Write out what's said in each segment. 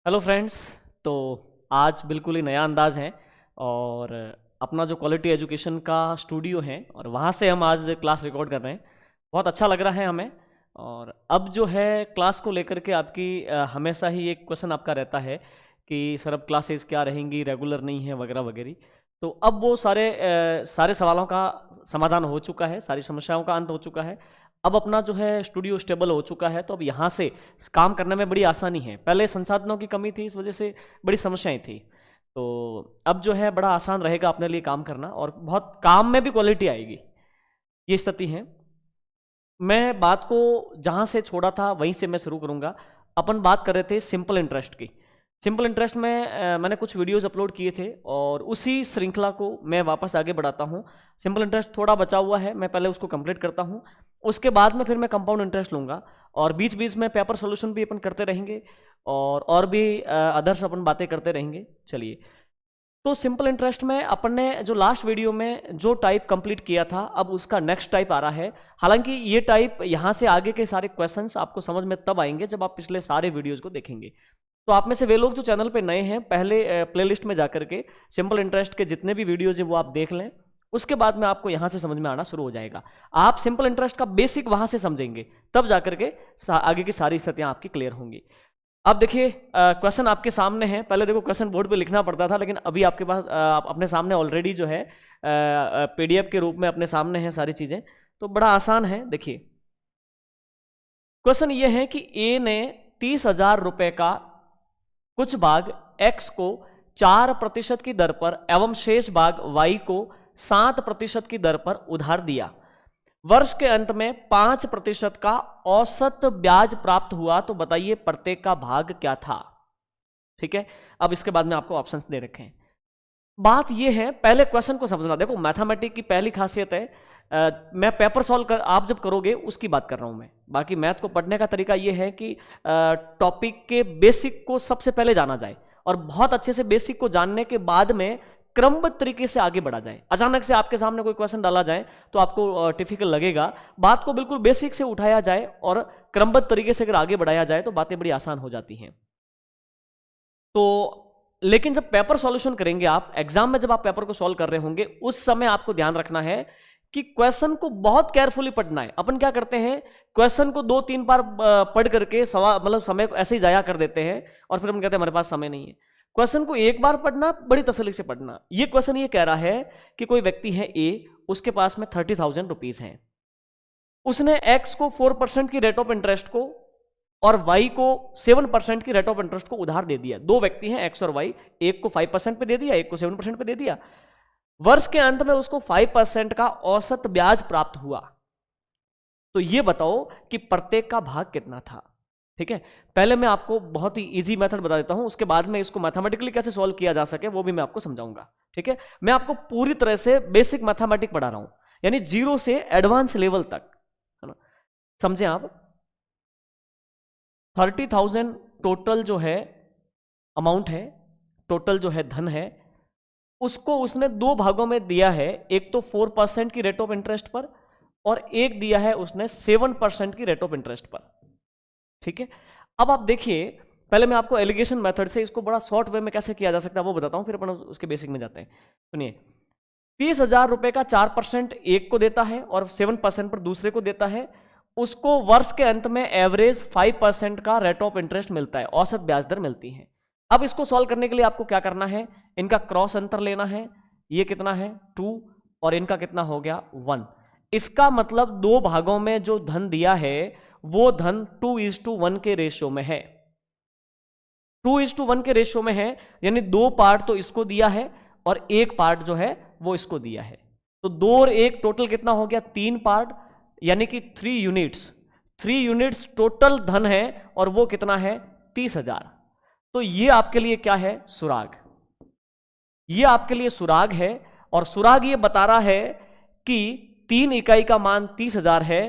Hello friends. तो आज बिल्कुल ही नया अंदाज है और अपना जो क्वालिटी एजुकेशन का स्टूडियो है और वहाँ से हम आज क्लास रिकॉर्ड कर रहे हैं। बहुत अच्छा लग रहा है हमें। और अब जो है क्लास को लेकर के आपकी हमेशा ही एक क्वेश्चन आपका रहता है कि सर अब क्लासेस क्या रहेंगी, रेगुलर नहीं है वगैरह वगैरह। तो अब वो सारे सवालों का समाधान हो चुका है, सारी समस्याओं का अंत हो चुका है। अब अपना जो है स्टूडियो स्टेबल हो चुका है, तो अब यहाँ से काम करने में बड़ी आसानी है। पहले संसाधनों की कमी थी, इस वजह से बड़ी समस्याएं थी। तो अब जो है बड़ा आसान रहेगा अपने लिए काम करना और बहुत काम में भी क्वालिटी आएगी। ये स्थिति है। मैं बात को जहाँ से छोड़ा था वहीं से मैं शुरू करूँगा। अपन बात कर रहे थे सिंपल इंटरेस्ट की। सिंपल इंटरेस्ट में मैंने कुछ वीडियोस अपलोड किए थे और उसी श्रृंखला को मैं वापस आगे बढ़ाता हूँ। सिंपल इंटरेस्ट थोड़ा बचा हुआ है, मैं पहले उसको कंप्लीट करता हूँ। उसके बाद में फिर मैं कंपाउंड इंटरेस्ट लूँगा और बीच बीच में पेपर सोल्यूशन भी अपन करते रहेंगे और भी अदर्स अपन बातें करते रहेंगे। चलिए, तो सिंपल इंटरेस्ट में अपन ने जो लास्ट वीडियो में जो टाइप कंप्लीट किया था, अब उसका नेक्स्ट टाइप आ रहा है। हालांकि ये टाइप यहाँ से आगे के सारे क्वेश्चंस आपको समझ में तब आएंगे जब आप पिछले सारे वीडियोस को देखेंगे। तो आप में से वे लोग जो चैनल पे नए हैं, पहले प्लेलिस्ट में जाकर के सिंपल इंटरेस्ट के जितने भी वीडियोज है वो आप देख लें। उसके बाद में आपको यहाँ से समझ में आना शुरू हो जाएगा। आप सिंपल इंटरेस्ट का बेसिक वहाँ से समझेंगे, तब जाकर के आगे की सारी स्थितियाँ आपकी क्लियर होंगी। अब देखिए, क्वेश्चन आपके सामने है। पहले देखो क्वेश्चन बोर्ड पे लिखना पड़ता था, लेकिन अभी आपके पास आप अपने सामने ऑलरेडी जो है पीडीएफ के रूप में अपने सामने है सारी चीजें। तो बड़ा आसान है। देखिए, क्वेश्चन ये है कि ए ने 30,000 रुपए का कुछ भाग एक्स को 4% की दर पर एवं शेष भाग वाई को 7% की दर पर उधार दिया। वर्ष के अंत में 5% का औसत ब्याज प्राप्त हुआ, तो बताइए प्रत्येक का भाग क्या था। ठीक है, अब इसके बाद में आपको ऑप्शंस दे रखे हैं। बात यह है, पहले क्वेश्चन को समझना। देखो, मैथमेटिक्स की पहली खासियत है, मैं पेपर सॉल्व कर आप जब करोगे उसकी बात कर रहा हूं मैं। बाकी मैथ को पढ़ने का तरीका यह है कि टॉपिक के बेसिक को सबसे पहले जाना जाए और बहुत अच्छे से बेसिक को जानने के बाद में क्रमबद्ध तरीके से आगे बढ़ा जाए। अचानक से आपके सामने कोई क्वेश्चन डाला जाए तो आपको टिपिकल लगेगा। बात को बिल्कुल बेसिक से उठाया जाए और क्रमबद्ध तरीके से अगर आगे बढ़ाया जाए तो बातें बड़ी आसान हो जाती हैं। तो लेकिन जब पेपर सॉल्यूशन करेंगे आप, एग्जाम में जब आप पेपर को सॉल्व कर रहे होंगे, उस समय आपको ध्यान रखना है कि क्वेश्चन को बहुत केयरफुली पढ़ना है। अपन क्या करते हैं, क्वेश्चन को 2-3 बार पढ़ करके समय को ऐसे ही जाया कर देते हैं और फिर हम कहते हैं हमारे पास समय नहीं है। क्वेश्चन को एक बार पढ़ना, बड़ी तसल्ली से पढ़ना। ये क्वेश्चन ये कह रहा है कि कोई व्यक्ति है ए, उसके पास में 30,000 रुपीज है। उसने एक्स को 4% की रेट ऑफ इंटरेस्ट को और वाई को 7% की रेट ऑफ इंटरेस्ट को उधार दे दिया। दो व्यक्ति हैं एक्स और वाई, एक को 5% पे दे दिया, एक को 7% पे दे दिया। वर्ष के अंत में उसको 5% का औसत ब्याज प्राप्त हुआ। तो ये बताओ कि प्रत्येक का भाग कितना था। ठीक है, पहले मैं आपको बहुत ही इजी मेथड बता देता हूं, उसके बाद में इसको मैथमेटिकली कैसे सॉल्व किया जा सके वो भी मैं आपको समझाऊंगा। ठीक है, मैं आपको पूरी तरह से बेसिक मैथमेटिक्स पढ़ा रहा हूं, यानी 0 से एडवांस लेवल तक, है ना। समझे आप। 30,000 टोटल जो है अमाउंट है, टोटल जो है धन है, उसको उसने दो भागों में दिया है। एक तो 4% की रेट ऑफ इंटरेस्ट पर और एक दिया है उसने 7% की रेट ऑफ इंटरेस्ट पर। ठीक है, अब आप देखिए, पहले मैं आपको एलिगेशन मेथड से इसको बड़ा शॉर्ट वे में कैसे किया जा सकता है वो बताता हूं, फिर अपन उसके बेसिक में जाते हैं। सुनिए, 30,000 रुपए का 4% एक को देता है और 7% पर दूसरे को देता है। उसको वर्ष के अंत में एवरेज 5% का रेट ऑफ इंटरेस्ट मिलता है, औसत ब्याज दर मिलती है। अब इसको सॉल्व करने के लिए आपको क्या करना है, इनका क्रॉस अंतर लेना है। ये कितना है 2 और इनका कितना हो गया 1। इसका मतलब दो भागों में जो धन दिया है वो धन 2:1 के रेशियो में है। 2:1 के रेशियो में है, यानी 2 पार्ट तो इसको दिया है और 1 पार्ट जो है वो इसको दिया है। तो 2 और 1 टोटल कितना हो गया 3 पार्ट, यानी कि 3 यूनिट्स। 3 यूनिट्स टोटल धन है और वो कितना है 30,000। तो ये आपके लिए क्या है सुराग, ये आपके लिए सुराग है। और सुराग ये बता रहा है कि 3 इकाई का मान 30,000 है।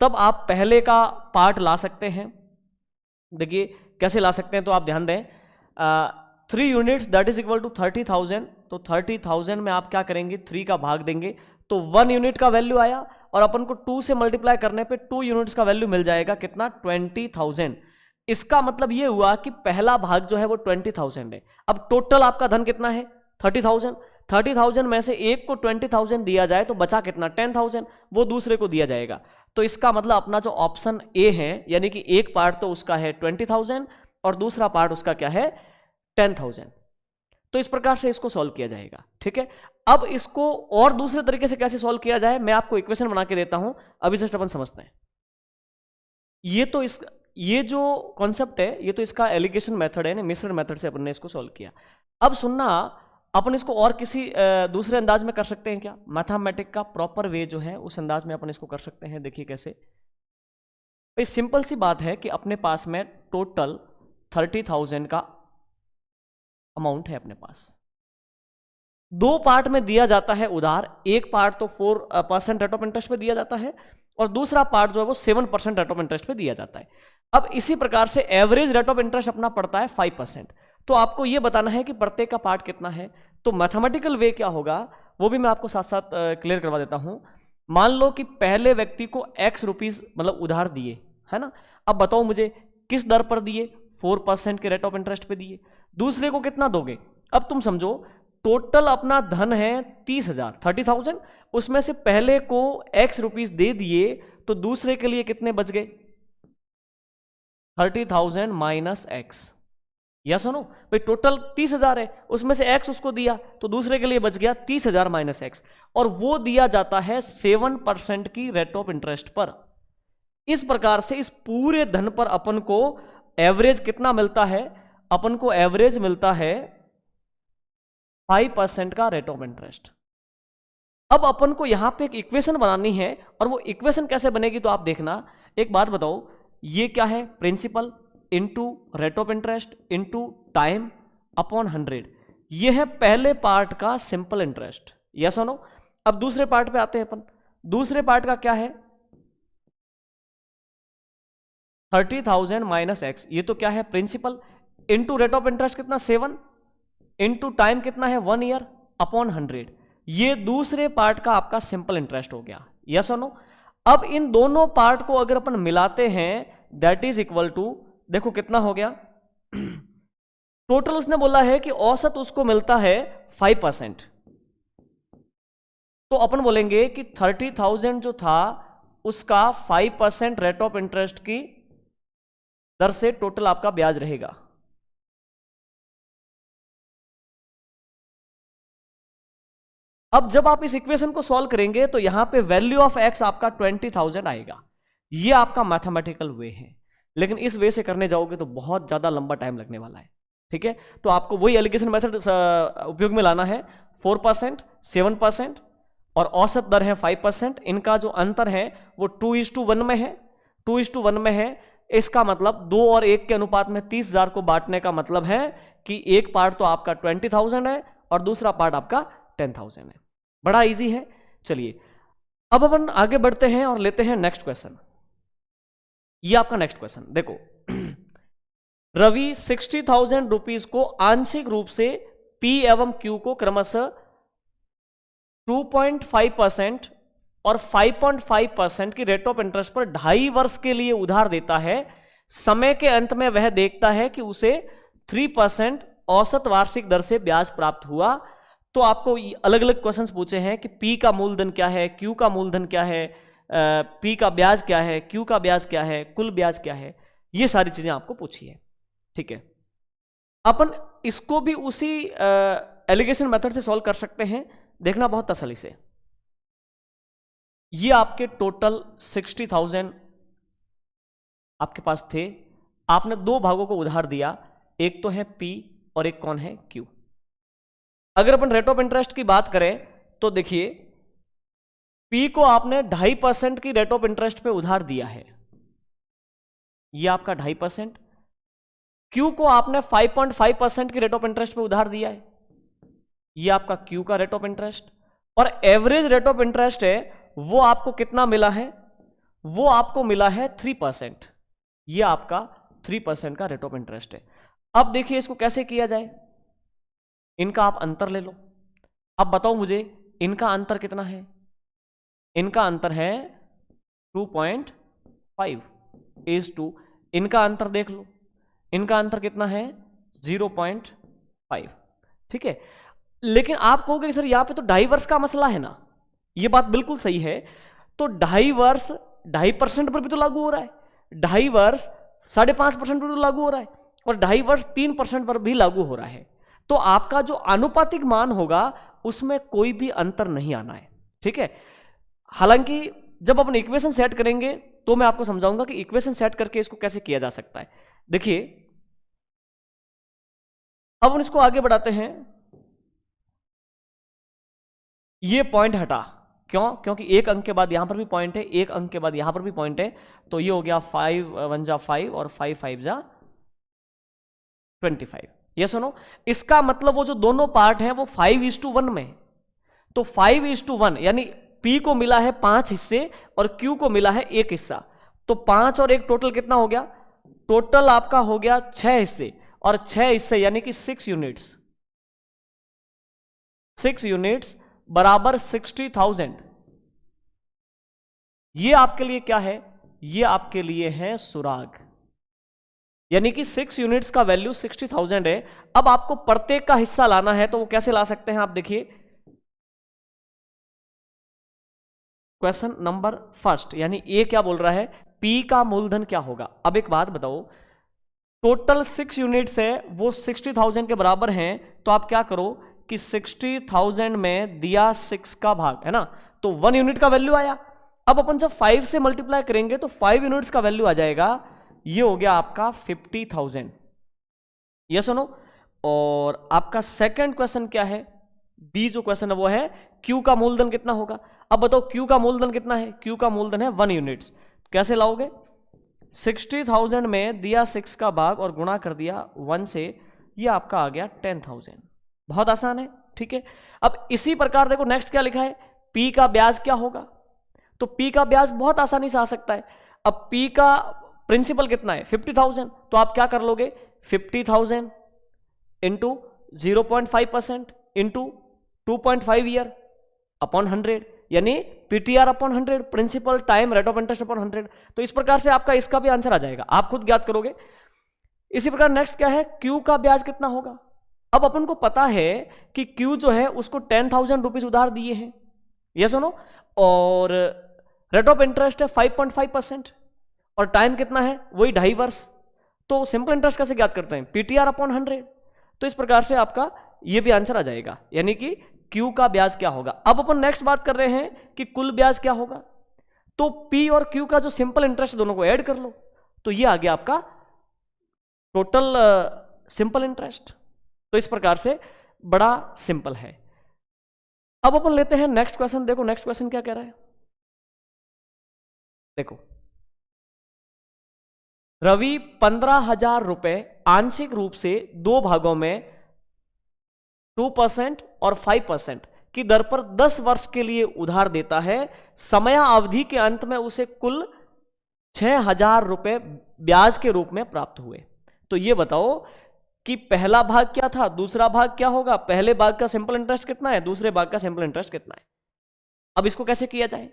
तब आप पहले का पार्ट ला सकते हैं। देखिए कैसे ला सकते हैं, तो आप ध्यान दें, 3 units that is equal to 30,000। तो 30,000 में आप क्या करेंगे 3 का भाग देंगे तो 1 यूनिट का वैल्यू आया और अपन को 2 से मल्टीप्लाई करने पे 2 यूनिट्स का वैल्यू मिल जाएगा कितना 20,000। इसका मतलब ये हुआ कि पहला भाग जो है वो 20,000 है। अब टोटल आपका धन कितना है 30,000। 30,000 में से एक को 20,000 दिया जाए तो बचा कितना 10,000, वो दूसरे को दिया जाएगा। तो इसका मतलब अपना जो ऑप्शन ए है, यानी कि एक पार्ट तो उसका है 20,000 और दूसरा पार्ट उसका क्या है 10,000। तो इस प्रकार से इसको सॉल्व किया जाएगा। ठीक है, अब इसको और दूसरे तरीके से कैसे सॉल्व किया जाए, मैं आपको इक्वेशन बना के देता हूं, अभी से अपन समझते हैं। ये जो कॉन्सेप्ट है ये तो इसका एलिगेशन मेथड है ना, मिश्रण मेथड से अपन ने इसको सॉल्व किया। अब सुनना, अपन इसको और किसी दूसरे अंदाज में कर सकते हैं क्या? मैथमेटिक का प्रॉपर वे जो है उस अंदाज में अपन इसको कर सकते हैं। देखिए कैसे, भाई सिंपल सी बात है कि अपने पास में टोटल 30,000 का अमाउंट है अपने पास, दो पार्ट में दिया जाता है उधार। एक पार्ट तो 4% रेट ऑफ इंटरेस्ट पे दिया जाता है और दूसरा पार्ट जो है वो 7% रेट ऑफ इंटरेस्ट पे दिया जाता है। अब इसी प्रकार से एवरेज रेट ऑफ इंटरेस्ट अपना पड़ता है 5%। तो आपको यह बताना है कि प्रत्येक का पार्ट कितना है। तो मैथमेटिकल वे क्या होगा वो भी मैं आपको साथ साथ क्लियर करवा देता हूं। मान लो कि पहले व्यक्ति को x रुपीज मतलब उधार दिए, है ना। अब बताओ मुझे किस दर पर दिए, 4% के रेट ऑफ इंटरेस्ट पे दिए। दूसरे को कितना दोगे? अब तुम समझो टोटल अपना धन है 30,000, उसमें से पहले को x रुपीज दे दिए तो दूसरे के लिए कितने बच गए 30,000 माइनस x। या सुनो भाई टोटल 30,000 है, उसमें से x उसको दिया तो दूसरे के लिए बच गया 30,000 माइनस x, और वो दिया जाता है 7% की रेट ऑफ इंटरेस्ट पर। इस प्रकार से इस पूरे धन पर अपन को एवरेज कितना मिलता है? अपन को एवरेज मिलता है 5% का रेट ऑफ इंटरेस्ट। अब अपन को यहां पे एक इक्वेशन बनानी है, और वो इक्वेशन कैसे बनेगी तो आप देखना। एक बात बताओ, ये क्या है? Principal into rate of interest into time upon 100। ये है पहले पार्ट का सिंपल इंटरेस्ट, यस और नो। अब दूसरे पार्ट पे आते हैं अपन। दूसरे पार्ट का क्या है? 30,000 माइनस एक्स, ये तो क्या है principal, into rate of interest कितना 7, इंटू टाइम कितना है 1 ईयर अपॉन 100। ये दूसरे पार्ट का आपका सिंपल इंटरेस्ट हो गया, यस और नो। अब इन दोनों पार्ट को अगर अपन मिलाते हैं दैट इज इक्वल टू, देखो कितना हो गया टोटल। उसने बोला है कि औसत उसको मिलता है 5%, तो अपन बोलेंगे कि 30,000 जो था उसका 5% रेट ऑफ इंटरेस्ट की दर से टोटल आपका ब्याज रहेगा। अब जब आप इस इक्वेशन को सॉल्व करेंगे तो यहां पे वैल्यू ऑफ एक्स आपका 20,000 आएगा। ये आपका मैथमेटिकल वे है, लेकिन इस वे से करने जाओगे तो बहुत ज्यादा लंबा टाइम लगने वाला है। ठीक है, तो आपको वही एलिगेशन मेथड उपयोग में लाना है। 4%, 7% और औसत दर है 5%। इनका जो अंतर है वो 2:1 में है, 2:1 में है। इसका मतलब 2 और 1 के अनुपात में 30,000 को बांटने का मतलब है कि एक पार्ट तो आपका 20,000 है और दूसरा पार्ट आपका 10,000 है। बड़ा इजी है। चलिए अब अपन आगे बढ़ते हैं और लेते हैं नेक्स्ट क्वेश्चन। ये आपका नेक्स्ट क्वेश्चन देखो। रवि 60,000 रुपीज को आंशिक रूप से P एवं Q को क्रमशः 2.5% और 5.5% की रेट ऑफ इंटरेस्ट पर 2.5 वर्ष के लिए उधार देता है। समय के अंत में वह देखता है कि उसे 3% औसत वार्षिक दर से ब्याज प्राप्त हुआ। तो आपको अलग अलग क्वेश्चंस पूछे हैं कि P का मूलधन क्या है, Q का मूलधन क्या है, P का ब्याज क्या है, Q का ब्याज क्या है, कुल ब्याज क्या है, ये सारी चीजें आपको पूछी है। ठीक है, अपन इसको भी उसी एलिगेशन मेथड से सॉल्व कर सकते हैं। देखना बहुत तसल्ली से। ये आपके टोटल 60,000 आपके पास थे। आपने दो भागों को उधार दिया, एक तो है P और एक कौन है Q। अगर अपन रेट ऑफ इंटरेस्ट की बात करें तो देखिए P को आपने 2.5% की रेट ऑफ इंटरेस्ट पे उधार दिया है, ये आपका 2.5%। Q को आपने 5.5% की रेट ऑफ इंटरेस्ट पे उधार दिया है, ये आपका Q का रेट ऑफ इंटरेस्ट। और एवरेज रेट ऑफ इंटरेस्ट है वो आपको कितना मिला है? वो आपको मिला है 3%, ये आपका 3% का रेट ऑफ इंटरेस्ट है। अब देखिए इसको कैसे किया जाए, इनका आप अंतर ले लो। अब बताओ मुझे इनका अंतर कितना है? इनका अंतर है 2.5 इज टू, इनका अंतर देख लो इनका अंतर कितना है 0.5, ठीक है। लेकिन आप कहोगे सर यहां पे तो 2.5 वर्ष का मसला है ना, ये बात बिल्कुल सही है। तो 2.5 वर्ष 2.5% पर भी तो लागू हो रहा है, 2.5 वर्ष 5.5% पर भी लागू हो रहा है, और 2.5 वर्ष 3% पर भी लागू हो रहा है। तो आपका जो आनुपातिक मान होगा उसमें कोई भी अंतर नहीं आना है, ठीक है। हालांकि जब अपन इक्वेशन सेट करेंगे तो मैं आपको समझाऊंगा कि इक्वेशन सेट करके इसको कैसे किया जा सकता है। देखिए अब हम इसको आगे बढ़ाते हैं। ये पॉइंट हटा, क्यों? क्योंकि एक अंक के बाद यहां पर भी पॉइंट है, एक अंक के बाद यहां पर भी पॉइंट है, तो ये हो गया 5 1 जा 5 और 5 5 जा 25। ये सुनो, इसका मतलब वो जो दोनों पार्ट हैं वो 5:1 में, तो 5:1 यानी P को मिला है 5 हिस्से और Q को मिला है 1 हिस्सा, तो 5 और 1 टोटल कितना हो गया? टोटल आपका हो गया 6 हिस्से, और 6 हिस्से यानी कि 6 यूनिट्स, 6 यूनिट्स बराबर 60,000। ये आपके लिए क्या है? ये आपके लिए है सुराग, यानी कि 6 यूनिट्स का वैल्यू 60,000 है। अब आपको प्रत्येक का हिस्सा लाना है, तो वो कैसे ला सकते हैं आप देखिए, क्वेश्चन नंबर फर्स्ट, यानी ए क्या बोल रहा है, पी का मूलधन क्या होगा। अब एक बात बताओ, टोटल 6 यूनिट्स है वो 60,000 के बराबर हैं, तो आप क्या करो कि 60,000 में दिया 6 का भाग, है ना, तो 1 यूनिट का वैल्यू आया। अब अपन जब 5 से मल्टीप्लाई करेंगे तो 5 यूनिट्स का वैल्यू आ जाएगा, ये हो गया आपका 50,000। ये सुनो, और आपका सेकंड क्वेश्चन क्या है, बी जो क्वेश्चन है वो है क्यू का मूलधन कितना होगा। अब बताओ क्यू का मूलधन कितना है? क्यू का मूलधन है 1 यूनिट्स। कैसे लाओगे? 60,000 में दिया 6 का भाग और गुणा कर दिया 1 से, ये आपका आ गया 10,000। बहुत आसान है, ठीक है। अब इसी प्रकार देखो नेक्स्ट क्या लिखा है, पी का ब्याज क्या होगा। तो पी का ब्याज बहुत आसानी से आ सकता है। अब पी का प्रिंसिपल कितना है? 50,000, तो आप क्या कर लोगे, 50,000 इंटू 0.5% इंटू 2.5 ईयर अपॉन 100, यानी PTR upon 100, principal time rate of interest upon 100। तो इस प्रकार से आपका इसका भी आंसर आ जाएगा, आप खुद ज्ञात करोगे। इसी प्रकार नेक्स्ट क्या है, क्यू का ब्याज कितना होगा। अब अपन को पता है कि क्यू जो है उसको 10,000 रुपीज उधार दिए हैं, ये सुनो, और रेट ऑफ इंटरेस्ट है 5.5% और टाइम कितना है, वही 2.5 वर्ष। तो सिंपल इंटरेस्ट कैसे ज्ञात करते हैं? PTR upon 100। तो इस प्रकार से आपका ये भी आंसर आ जाएगा, यानी कि क्यू का ब्याज क्या होगा। अब अपन नेक्स्ट बात कर रहे हैं कि कुल ब्याज क्या होगा। तो पी और क्यू का जो सिंपल इंटरेस्ट दोनों को ऐड कर लो, तो ये आ गया आपका टोटल सिंपल इंटरेस्ट। तो इस प्रकार से बड़ा सिंपल है। अब अपन लेते हैं नेक्स्ट क्वेश्चन। देखो नेक्स्ट क्वेश्चन क्या कह रहा है, देखो, रवि 15,000 रुपए आंशिक रूप से 2 भागों में 2% और 5% की दर पर 10 वर्ष के लिए उधार देता है। समयावधि के अंत में उसे कुल 6,000 रुपए ब्याज के रूप में प्राप्त हुए। तो ये बताओ कि पहला भाग क्या था, दूसरा भाग क्या होगा, पहले भाग का सिंपल इंटरेस्ट कितना है, दूसरे भाग का सिंपल इंटरेस्ट कितना है। अब इसको कैसे किया जाए,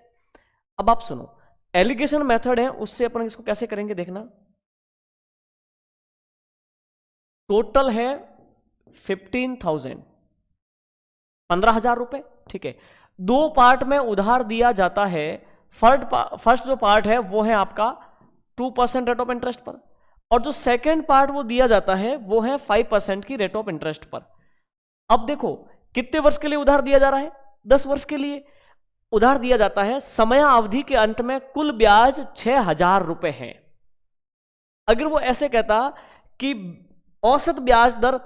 अब आप सुनो, एलिगेशन मेथड है उससे अपन इसको कैसे करेंगे देखना। टोटल है 15,000, 15,000 रुपए, ठीक है। 2 पार्ट में उधार दिया जाता है। फर्स्ट जो पार्ट है वो है आपका 2% रेट ऑफ इंटरेस्ट पर, और जो सेकेंड पार्ट वो दिया जाता है वो है 5% की रेट ऑफ इंटरेस्ट पर। अब देखो कितने वर्ष के लिए उधार दिया जा रहा है, 10 वर्ष के लिए उधार दिया जाता है। समयावधि के अंत में कुल ब्याज 6,000 रुपए है। अगर वो ऐसे कहता कि औसत ब्याज दर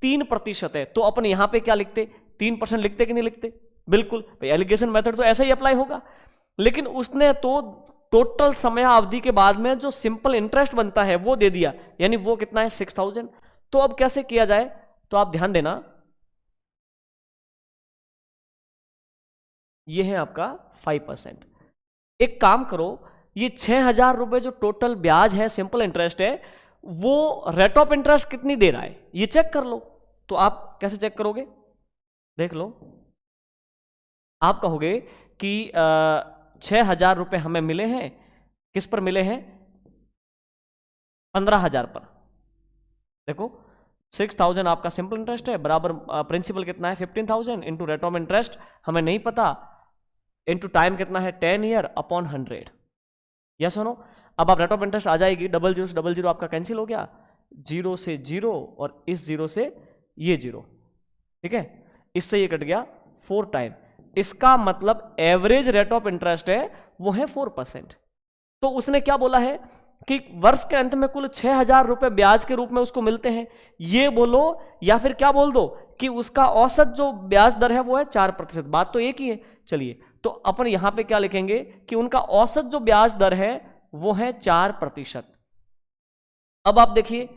3% है, तो अपन यहां पे क्या लिखते, 3% लिखते कि नहीं लिखते? बिल्कुल भाई, एलिगेशन मेथड तो ऐसा ही अप्लाई होगा। लेकिन उसने तो टोटल समयावधि के बाद में जो सिंपल इंटरेस्ट बनता है वो दे दिया, यानी वो कितना है 6,000। तो अब कैसे किया जाए, तो आप ध्यान देना, ये है आपका 5%। एक काम करो, ये 6,000 रुपए जो टोटल ब्याज है, सिंपल इंटरेस्ट है, वो रेट ऑफ इंटरेस्ट कितनी दे रहा है ये चेक कर लो। तो आप कैसे चेक करोगे, देख लो। आप कहोगे कि 6,000 रुपए हमें मिले हैं, किस पर मिले हैं, 15,000 पर। देखो 6,000 आपका सिंपल इंटरेस्ट है, बराबर प्रिंसिपल कितना है 15,000 इंटू रेट ऑफ इंटरेस्ट हमें नहीं पता, इंटू टाइम कितना है 10 ईयर अपॉन 100। यस सुनो, अब आप रेट ऑफ इंटरेस्ट आ जाएगी, डबल जीरो से डबल जीरो आपका कैंसिल हो गया, जीरो से जीरो और इस जीरो से ये जीरो, ठीक है, इससे ये कट गया 4 टाइम। इसका मतलब एवरेज रेट ऑफ इंटरेस्ट है वो है 4%। तो उसने क्या बोला है कि वर्ष के अंत में कुल 6,000 रुपए ब्याज के रूप में उसको मिलते हैं, ये बोलो या फिर क्या बोल दो कि उसका औसत जो ब्याज दर है वो है 4%। बात तो एक ही है। चलिए तो अपन यहां पे क्या लिखेंगे कि उनका औसत जो ब्याज दर है वो है 4%। अब आप देखिए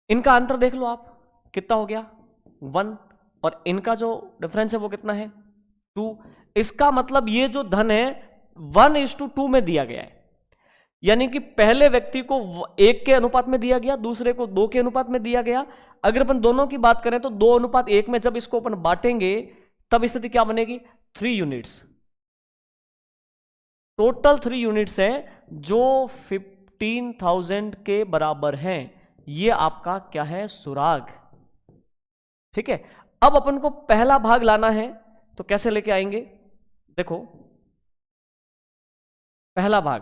इनका अंतर देख लो आप, कितना हो गया 1, और इनका जो डिफरेंस है वो कितना है 2। इसका मतलब ये जो धन है 1:2 में दिया गया है, यानी कि पहले व्यक्ति को 1 के अनुपात में दिया गया, दूसरे को 2 के अनुपात में दिया गया। अगर अपन दोनों की बात करें तो 2:1 में जब इसको अपन बांटेंगे तब स्थिति क्या बनेगी 3 यूनिट्स, टोटल 3 यूनिट्स है जो 15,000 के बराबर हैं। ये आपका क्या है सुराग, ठीक है। अब अपन को पहला भाग लाना है तो कैसे लेके आएंगे, देखो पहला भाग,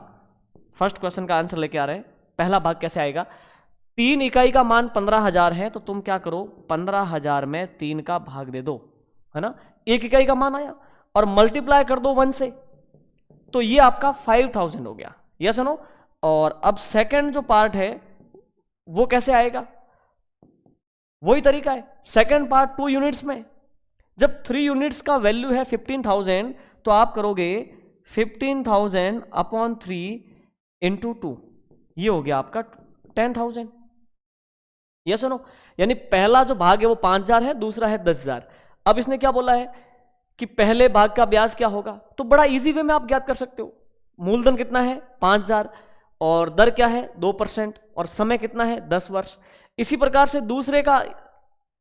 फर्स्ट क्वेश्चन का आंसर लेके आ रहे हैं, पहला भाग कैसे आएगा, 3 इकाई का मान 15,000 है तो तुम क्या करो 15,000 में 3 का भाग दे दो, है ना, 1 इकाई का मान आया और मल्टीप्लाई कर दो 1 से, तो ये आपका 5,000 हो गया। यस सुनो, और अब सेकंड जो पार्ट है वो कैसे आएगा, वही तरीका है, सेकंड पार्ट 2 यूनिट्स में, जब 3 यूनिट्स का वैल्यू है 15,000 तो आप करोगे 15,000 अपॉन 3 इंटू 2, ये हो गया आपका 10,000। ये सुनो, यानी पहला जो भाग है वो 5,000 है, दूसरा है 10,000। अब इसने क्या बोला है कि पहले भाग का ब्याज क्या होगा, तो बड़ा इजी वे में आप ज्ञात कर सकते हो, मूलधन कितना है 5,000 और दर क्या है 2% और समय कितना है 10 वर्ष। इसी प्रकार से दूसरे का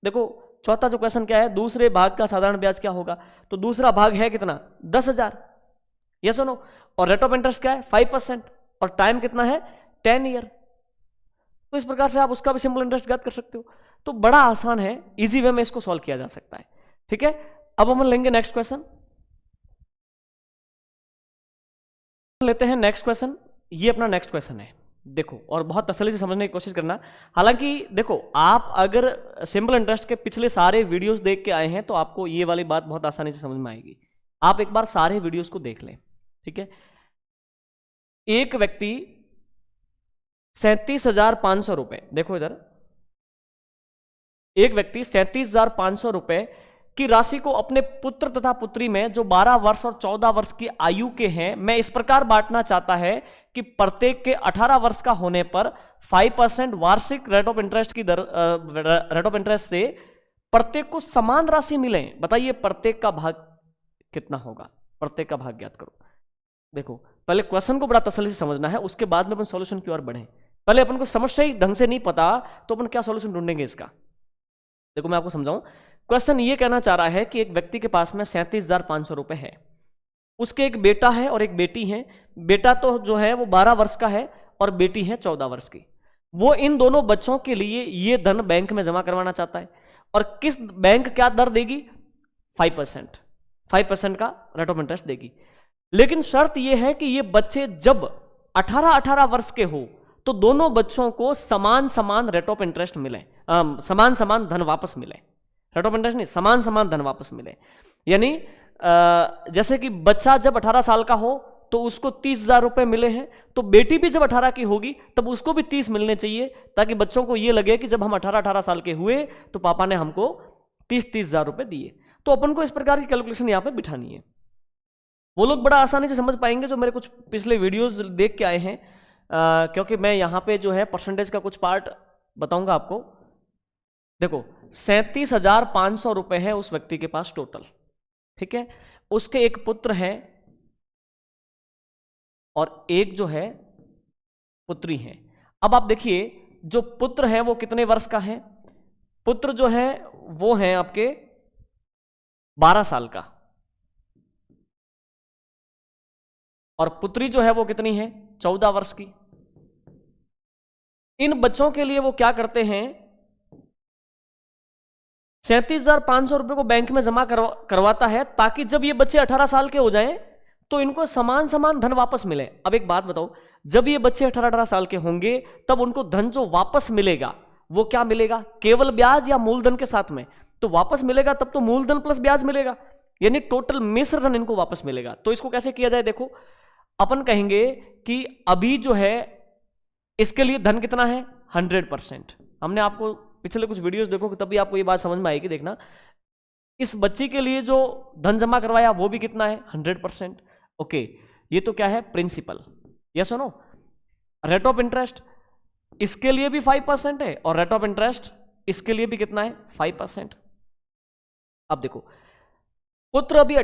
देखो, चौथा जो क्वेश्चन क्या है, दूसरे भाग का साधारण ब्याज क्या होगा, तो दूसरा भाग है कितना 10,000। यस सुनो, और रेट ऑफ इंटरेस्ट क्या है 5% और टाइम कितना है 10 ईयर। तो इस प्रकार से आप उसका भी सिंपल इंटरेस्ट ज्ञात कर सकते हो। तो बड़ा आसान है, इजी वे में इसको सॉल्व किया जा सकता है, ठीक है। अब हम लेंगे नेक्स्ट क्वेश्चन, लेते हैं नेक्स्ट क्वेश्चन। ये अपना नेक्स्ट क्वेश्चन है, देखो और बहुत तसल्ली से समझने की कोशिश करना। हालांकि देखो आप अगर सिंपल इंटरेस्ट के पिछले सारे वीडियोस देख के आए हैं तो आपको ये वाली बात बहुत आसानी से समझ में आएगी। आप एक बार सारे वीडियोस को देख लें, ठीक है। एक व्यक्ति 37,500 रुपए, देखो इधर, एक व्यक्ति 37,500 रुपए की राशि को अपने पुत्र तथा पुत्री में जो 12 वर्ष और 14 वर्ष की आयु के हैं मैं इस प्रकार बांटना चाहता है कि प्रत्येक के 18 वर्ष का होने पर 5% वार्षिक रेट ऑफ इंटरेस्ट की दर, रेट ऑफ इंटरेस्ट से प्रत्येक को समान राशि मिले। बताइए प्रत्येक का भाग कितना होगा, प्रत्येक का भाग ज्ञात करो। देखो पहले क्वेश्चन को बड़ा तसल्ली से समझना है, उसके बाद में अपन सॉल्यूशन की ओर बढ़े। पहले अपन को समस्या ही ढंग से नहीं पता तो अपन क्या सॉल्यूशन ढूंढेंगे इसका। देखो मैं आपको समझाऊं, क्वेश्चन ये कहना चाह रहा है कि एक व्यक्ति के पास में 37,500 रुपए है, उसके एक बेटा है और एक बेटी है। बेटा तो जो है वो 12 वर्ष का है और बेटी है 14 वर्ष की। वो इन दोनों बच्चों के लिए ये धन बैंक में जमा करवाना चाहता है और किस बैंक क्या दर देगी 5% का रेट ऑफ इंटरेस्ट देगी। लेकिन शर्त यह है कि ये बच्चे जब 18 वर्ष के हो तो दोनों बच्चों को समान समान रेट ऑफ इंटरेस्ट मिले, समान समान धन वापस मिले, रेट ऑफ इंटरेस्ट नहीं, समान समान धन वापस मिले। यानी जैसे कि बच्चा जब 18 साल का हो तो उसको 30,000 रुपए मिले हैं, तो बेटी भी जब 18 की होगी तब उसको भी 30 मिलने चाहिए, ताकि बच्चों को यह लगे कि जब हम 18 साल के हुए तो पापा ने हमको 30,000 रुपए दिए। तो अपन को इस प्रकार की कैलकुलेशन यहां पे बिठानी है। वो लोग बड़ा आसानी से समझ पाएंगे जो मेरे कुछ पिछले वीडियोस देख के आए हैं, क्योंकि मैं यहां पे जो है परसेंटेज का कुछ पार्ट बताऊंगा आपको। देखो 37,500 रुपए है उस व्यक्ति के पास टोटल, ठीक है। उसके एक पुत्र है और एक जो है पुत्री है। अब आप देखिए जो पुत्र है वो कितने वर्ष का है, पुत्र जो है वो है आपके 12 साल का और पुत्री जो है वो कितनी है 14 वर्ष की। इन बच्चों के लिए वो क्या करते हैं, 37,500 रुपए को बैंक में जमा करवाता है, ताकि जब ये बच्चे 18 साल के हो जाएं तो इनको समान समान धन वापस मिले। अब एक बात बताओ, जब ये बच्चे 18 साल के होंगे तब उनको धन जो वापस मिलेगा वो क्या मिलेगा, केवल ब्याज या मूलधन के साथ में? तो वापस मिलेगा तब तो मूलधन प्लस ब्याज मिलेगा, यानी टोटल मिश्र धन इनको वापस मिलेगा। तो इसको कैसे किया जाए, देखो अपन कहेंगे कि अभी जो है इसके लिए धन कितना है, 100%। हमने आपको पिछले कुछ वीडियोस देखो तभी आपको ये बात समझ में आएगी। देखना, इस बच्ची के लिए जो धन जमा करवाया वो भी कितना है, 100%। ओके, ये तो क्या है, प्रिंसिपल। यस और नो? रेट ऑफ इंटरेस्ट इसके लिए भी 5% है और रेट ऑफ इंटरेस्ट इसके लिए भी कितना है, 5%। अब देखो, पुत्र अभी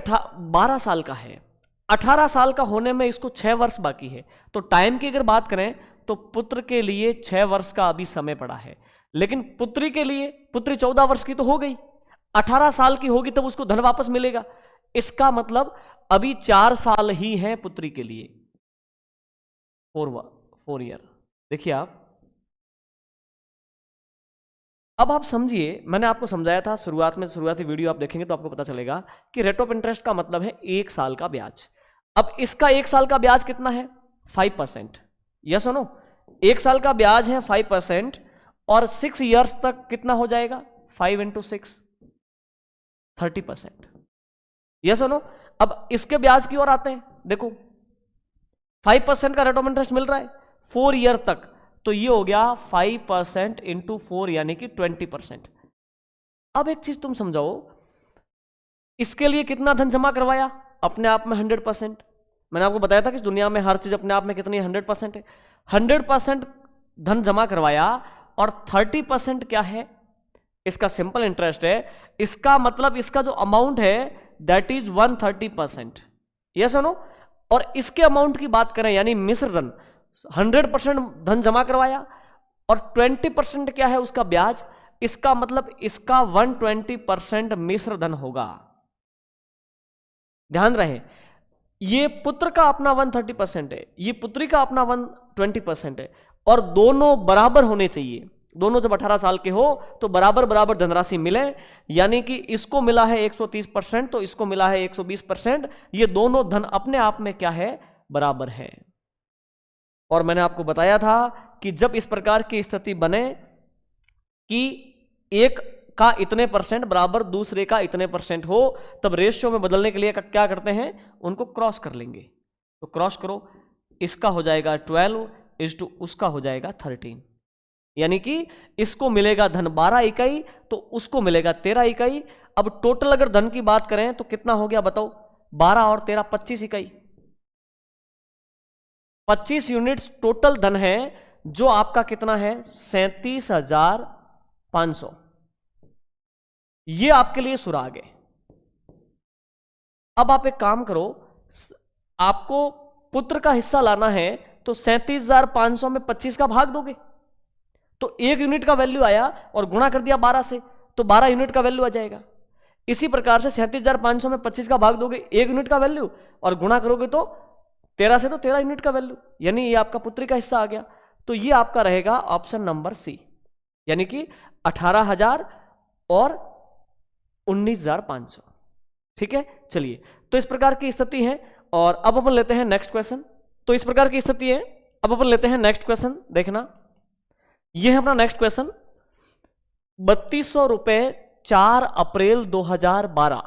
12 साल का है, 18 साल का होने में इसको 6 वर्ष बाकी है। तो टाइम की अगर बात करें तो पुत्र के लिए 6 वर्ष का अभी समय पड़ा है, लेकिन पुत्री के लिए, पुत्री 14 वर्ष की तो हो गई, 18 साल की होगी तब उसको धन वापस मिलेगा। इसका मतलब अभी 4 साल ही है पुत्री के लिए, 4 ईयर। देखिए अब आप समझिए, मैंने आपको समझाया था शुरुआत में, शुरुआती वीडियो आप देखेंगे तो आपको पता चलेगा कि रेट ऑफ इंटरेस्ट का मतलब है 1 साल का ब्याज। अब इसका 1 साल का ब्याज कितना है, 5%। यस और नो? 1 साल का ब्याज है 5% और 6 ईयर्स तक कितना हो जाएगा, 5 × 6 30%। यस और नो? अब इसके ब्याज की ओर आते हैं, देखो 5% का रेट ऑफ इंटरेस्ट मिल रहा है 4 ईयर तक, तो ये हो गया 5% × 4 यानी कि 20%। अब एक चीज तुम समझाओ, इसके लिए कितना धन जमा करवाया, अपने आप में 100%। मैंने आपको बताया था कि इस दुनिया में हर चीज अपने आप में कितनी 100% है। 100% धन जमा करवाया और 30% क्या है, इसका सिंपल इंटरेस्ट है। इसका मतलब इसका जो अमाउंट है दैट इज 130%। यस और नो? और इसके अमाउंट की बात करें यानी मिश्र धन, 100% धन जमा करवाया और 20% क्या है उसका ब्याज, इसका मतलब इसका 120% मिश्र धन होगा। ध्यान रहे, ये पुत्र का अपना 130% है, ये पुत्री का अपना 120% है, और दोनों बराबर होने चाहिए। दोनों जब 18 साल के हो तो बराबर बराबर धनराशि मिले, यानी कि इसको मिला है 130% तो इसको मिला है 120%। ये दोनों धन अपने आप में क्या है, बराबर है। और मैंने आपको बताया था कि जब इस प्रकार की स्थिति बने कि एक का इतने % बराबर दूसरे का इतने % हो, तब रेशियो में बदलने के लिए क्या करते हैं, उनको क्रॉस कर लेंगे। तो क्रॉस करो, इसका हो जाएगा 12 उसका हो जाएगा 13, यानी कि इसको मिलेगा धन 12 इकाई तो उसको मिलेगा 13 इकाई। अब टोटल अगर धन की बात करें तो कितना हो गया बताओ, 12 और 13 25 इकाई, 25 यूनिट्स टोटल धन है, जो आपका कितना है 37,500। ये आपके लिए सुराग है। अब आप एक काम करो, आपको पुत्र का हिस्सा लाना है तो 37,500 में 25 का भाग दोगे तो 1 यूनिट का वैल्यू आया, और गुणा कर दिया 12 से तो 12 यूनिट का वैल्यू आ जाएगा। इसी प्रकार से 37,500 में 25 का भाग दोगे 1 यूनिट का वैल्यू, और गुणा करोगे तो 13 से तो 13 यूनिट का वैल्यू, यानी ये आपका पुत्री का हिस्सा आ गया। तो ये आपका रहेगा ऑप्शन नंबर सी, यानी कि 18,000 और 19,500। ठीक है, चलिए, तो इस प्रकार की स्थिति है। और अब अपन लेते हैं नेक्स्ट क्वेश्चन। तो इस प्रकार की स्थिति है, अब अपन लेते हैं नेक्स्ट क्वेश्चन। देखना, यह है अपना नेक्स्ट क्वेश्चन। 3200 रुपए 4 अप्रैल 2012,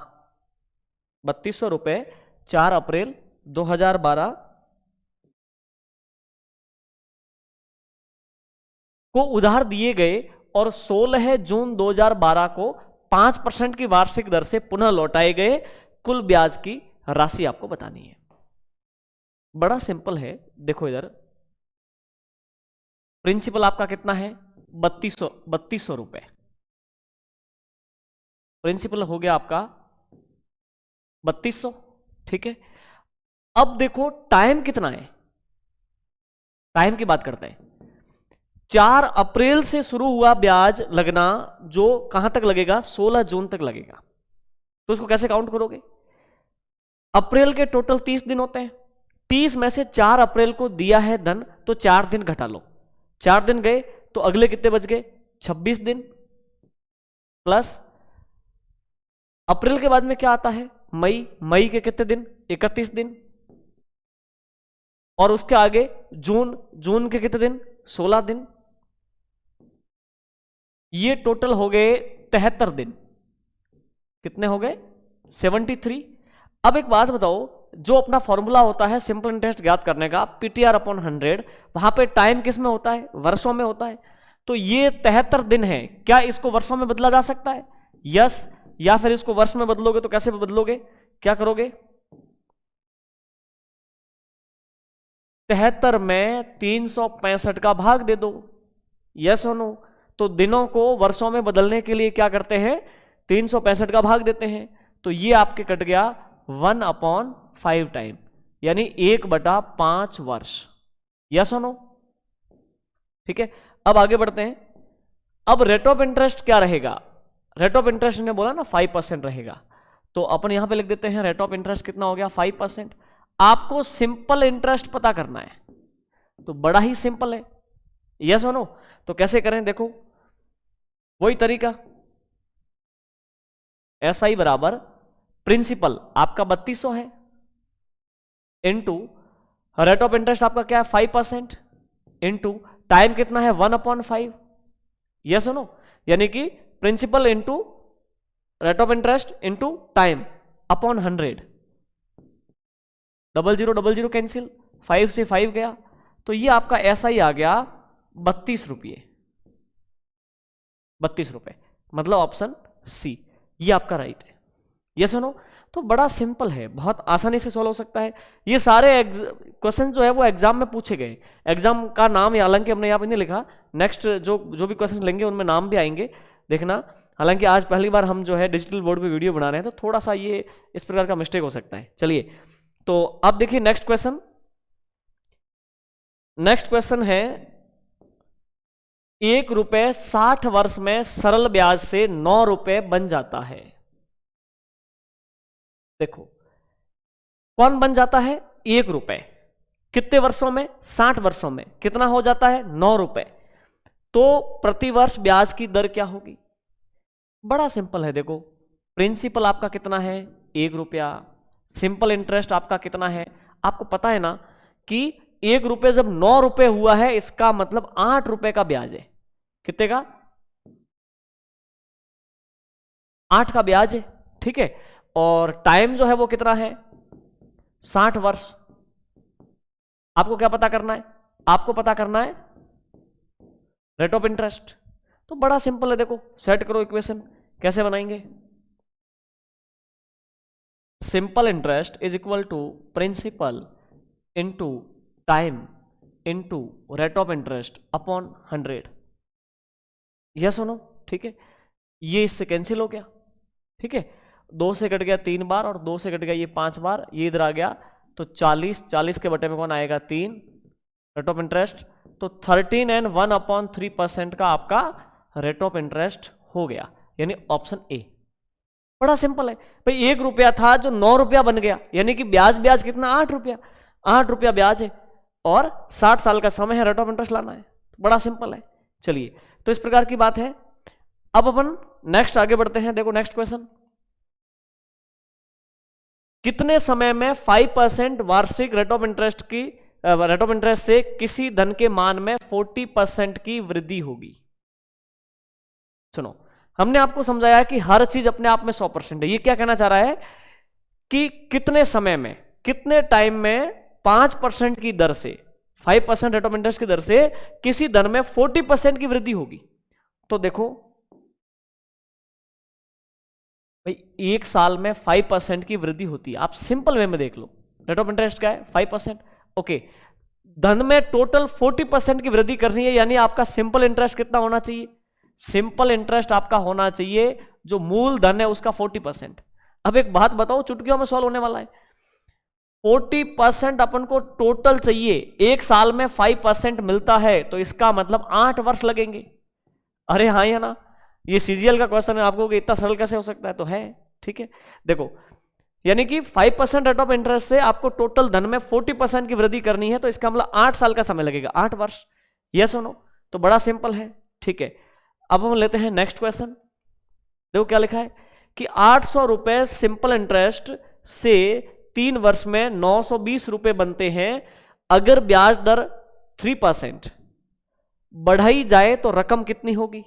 3200 रुपए 4 अप्रैल 2012 को उधार दिए गए और 16 जून 2012 को 5% की वार्षिक दर से पुनः लौटाए गए कुल ब्याज की राशि आपको बतानी है। बड़ा सिंपल है, देखो इधर प्रिंसिपल आपका कितना है 3200 रुपए, प्रिंसिपल हो गया आपका 3200। ठीक है, अब देखो टाइम कितना है, टाइम की बात करते हैं। 4 अप्रैल से शुरू हुआ ब्याज लगना, जो कहां तक लगेगा 16 जून तक लगेगा। तो उसको कैसे काउंट करोगे, अप्रैल के टोटल 30 दिन होते हैं, 30 में से 4 अप्रैल को दिया है धन तो 4 दिन घटा लो, 4 दिन गए तो अगले कितने बच गए? 26 दिन प्लस अप्रैल के बाद में क्या आता है? मई। मई के कितने दिन? 31 दिन। और उसके आगे जून। जून के कितने दिन? 16 दिन। ये टोटल हो गए 73 दिन। कितने हो गए? 73। अब एक बात बताओ, जो अपना फॉर्मूला होता है सिंपल इंटरेस्ट ज्ञात करने का, पीटीआर अपॉन 100, वहां पे टाइम किस में होता है? वर्षों में होता है। तो ये 73 दिन है, क्या इसको वर्षों में बदला जा सकता है? यस। या फिर इसको वर्ष में बदलोगे तो कैसे बदलोगे? क्या करोगे? 73 में 365 का भाग दे दो। यस और नो? तो दिनों को वर्षों में बदलने के लिए क्या करते हैं? 365 का भाग देते हैं। तो ये आपके कट गया 1/5 टाइम, यानी 1/5 वर्ष। यस और नो? ठीक है, अब आगे बढ़ते हैं। अब रेट ऑफ इंटरेस्ट क्या रहेगा? रेट ऑफ इंटरेस्ट ने बोला ना 5% रहेगा, तो अपन यहां पे लिख देते हैं रेट ऑफ इंटरेस्ट कितना हो गया? 5%। आपको सिंपल इंटरेस्ट पता करना है, तो बड़ा ही सिंपल है। यस और नो? तो कैसे करें? देखो, वही तरीका, SI बराबर प्रिंसिपल आपका 3200 है, इनटू रेट ऑफ इंटरेस्ट आपका क्या है? 5%, इनटू टाइम कितना है? 1/5। यस और नो? यानी कि principal into rate of interest into time upon 100। 00 cancel, 5 से 5 गया, तो ये आपका SI आ गया 32 रुपये। 32 रुपए, मतलब ऑप्शन सी, ये आपका राइट है। यस और नो? तो बड़ा सिंपल है, बहुत आसानी से सॉल्व हो सकता है। ये सारे क्वेश्चन जो है वो एग्जाम में पूछे गए। एग्जाम का नाम हालांकि हमने यहाँ पे नहीं लिखा, नेक्स्ट जो भी क्वेश्चन लेंगे उनमें नाम भी आएंगे, देखना। हालांकि आज पहली बार हम जो है डिजिटल बोर्ड पे वीडियो बना रहे हैं, तो थोड़ा सा ये इस प्रकार का मिस्टेक हो सकता है। चलिए, तो अब देखिए नेक्स्ट क्वेश्चन। नेक्स्ट क्वेश्चन है, 1 रुपए 60 वर्ष में सरल ब्याज से 9 रुपए बन जाता है। देखो, कौन बन जाता है? 1 रुपए। कितने वर्षों में? 60 वर्षों में। कितना हो जाता है? 9 रुपए। तो प्रति वर्ष ब्याज की दर क्या होगी? बड़ा सिंपल है। देखो, प्रिंसिपल आपका कितना है? 1 रुपया। सिंपल इंटरेस्ट आपका कितना है? आपको पता है ना कि 1 रुपए जब 9 रुपए हुआ है, इसका मतलब 8 रुपए का ब्याज है। कितने का? 8 का ब्याज है। ठीक है, और टाइम जो है वो कितना है? 60 वर्ष। आपको क्या पता करना है? आपको पता करना है रेट ऑफ इंटरेस्ट। तो बड़ा सिंपल है, देखो सेट करो इक्वेशन। कैसे बनाएंगे? Simple interest is equal to principal into time into rate of interest upon 100। Yes और नो? ठीक है, ये इससे कैंसिल हो गया। ठीक है, 2 से कट गया 3 बार, और 2 से कट गया ये 5 बार, ये इधर आ गया, तो 40। 40 के बटे में कौन आएगा? 3। रेट ऑफ इंटरेस्ट, तो 13 एंड 1/3% का आपका रेट ऑफ इंटरेस्ट हो गया, यानी ऑप्शन ए। बड़ा सिंपल है भाई। 1 रुपया था जो 9 रुपया बन गया, यानी कि ब्याज कितना? 8 रुपया। 8 रुपया ब्याज है और 60 साल का समय है, रेट ऑफ इंटरेस्ट लाना है। बड़ा सिंपल है। चलिए, तो इस प्रकार की बात है। अब अपन नेक्स्ट आगे बढ़ते हैं। देखो नेक्स्ट क्वेश्चन, कितने समय में 5% वार्षिक रेट ऑफ इंटरेस्ट से किसी धन के मान में 40% की वृद्धि होगी? सुनो, हमने आपको समझाया कि हर चीज अपने आप में 100% है। ये क्या कहना चाह रहा है कि कितने समय में, कितने टाइम में 5% की दर से, 5% रेट ऑफ इंटरेस्ट की दर से किसी धन में 40% की वृद्धि होगी। तो देखो भाई, 1 साल में 5% की वृद्धि होती है। आप सिंपल वे में देख लो, रेट ऑफ इंटरेस्ट क्या है? 5%। ओके, धन में टोटल 40% की वृद्धि करनी है, यानी आपका सिंपल इंटरेस्ट कितना होना चाहिए? सिंपल इंटरेस्ट आपका होना चाहिए जो मूल धन है उसका 40%। अब एक बात बताओ, चुटकियों में सॉल्व होने वाला है। 40% अपन को टोटल चाहिए। 1 साल में 5% मिलता है, तो इसका मतलब 8 वर्ष लगेंगे। अरे हाँ या ना? ये सीजीएल का क्वेश्चन है, आपको इतना सरल कैसे हो सकता है? तो है। ठीक है, देखो, यानी कि 5% रेट ऑफ इंटरेस्ट से आपको टोटल धन में 40% की वृद्धि करनी है, तो इसका मतलब 8 साल का समय लगेगा, 8 वर्ष। यस और नो? तो बड़ा सिंपल है, ठीक है। अब हम लेते हैं नेक्स्ट क्वेश्चन। देखो क्या लिखा है कि 800 रुपए सिंपल इंटरेस्ट से 3 वर्ष में 920 रुपए बनते हैं। अगर ब्याज दर 3% बढ़ाई जाए तो रकम कितनी होगी?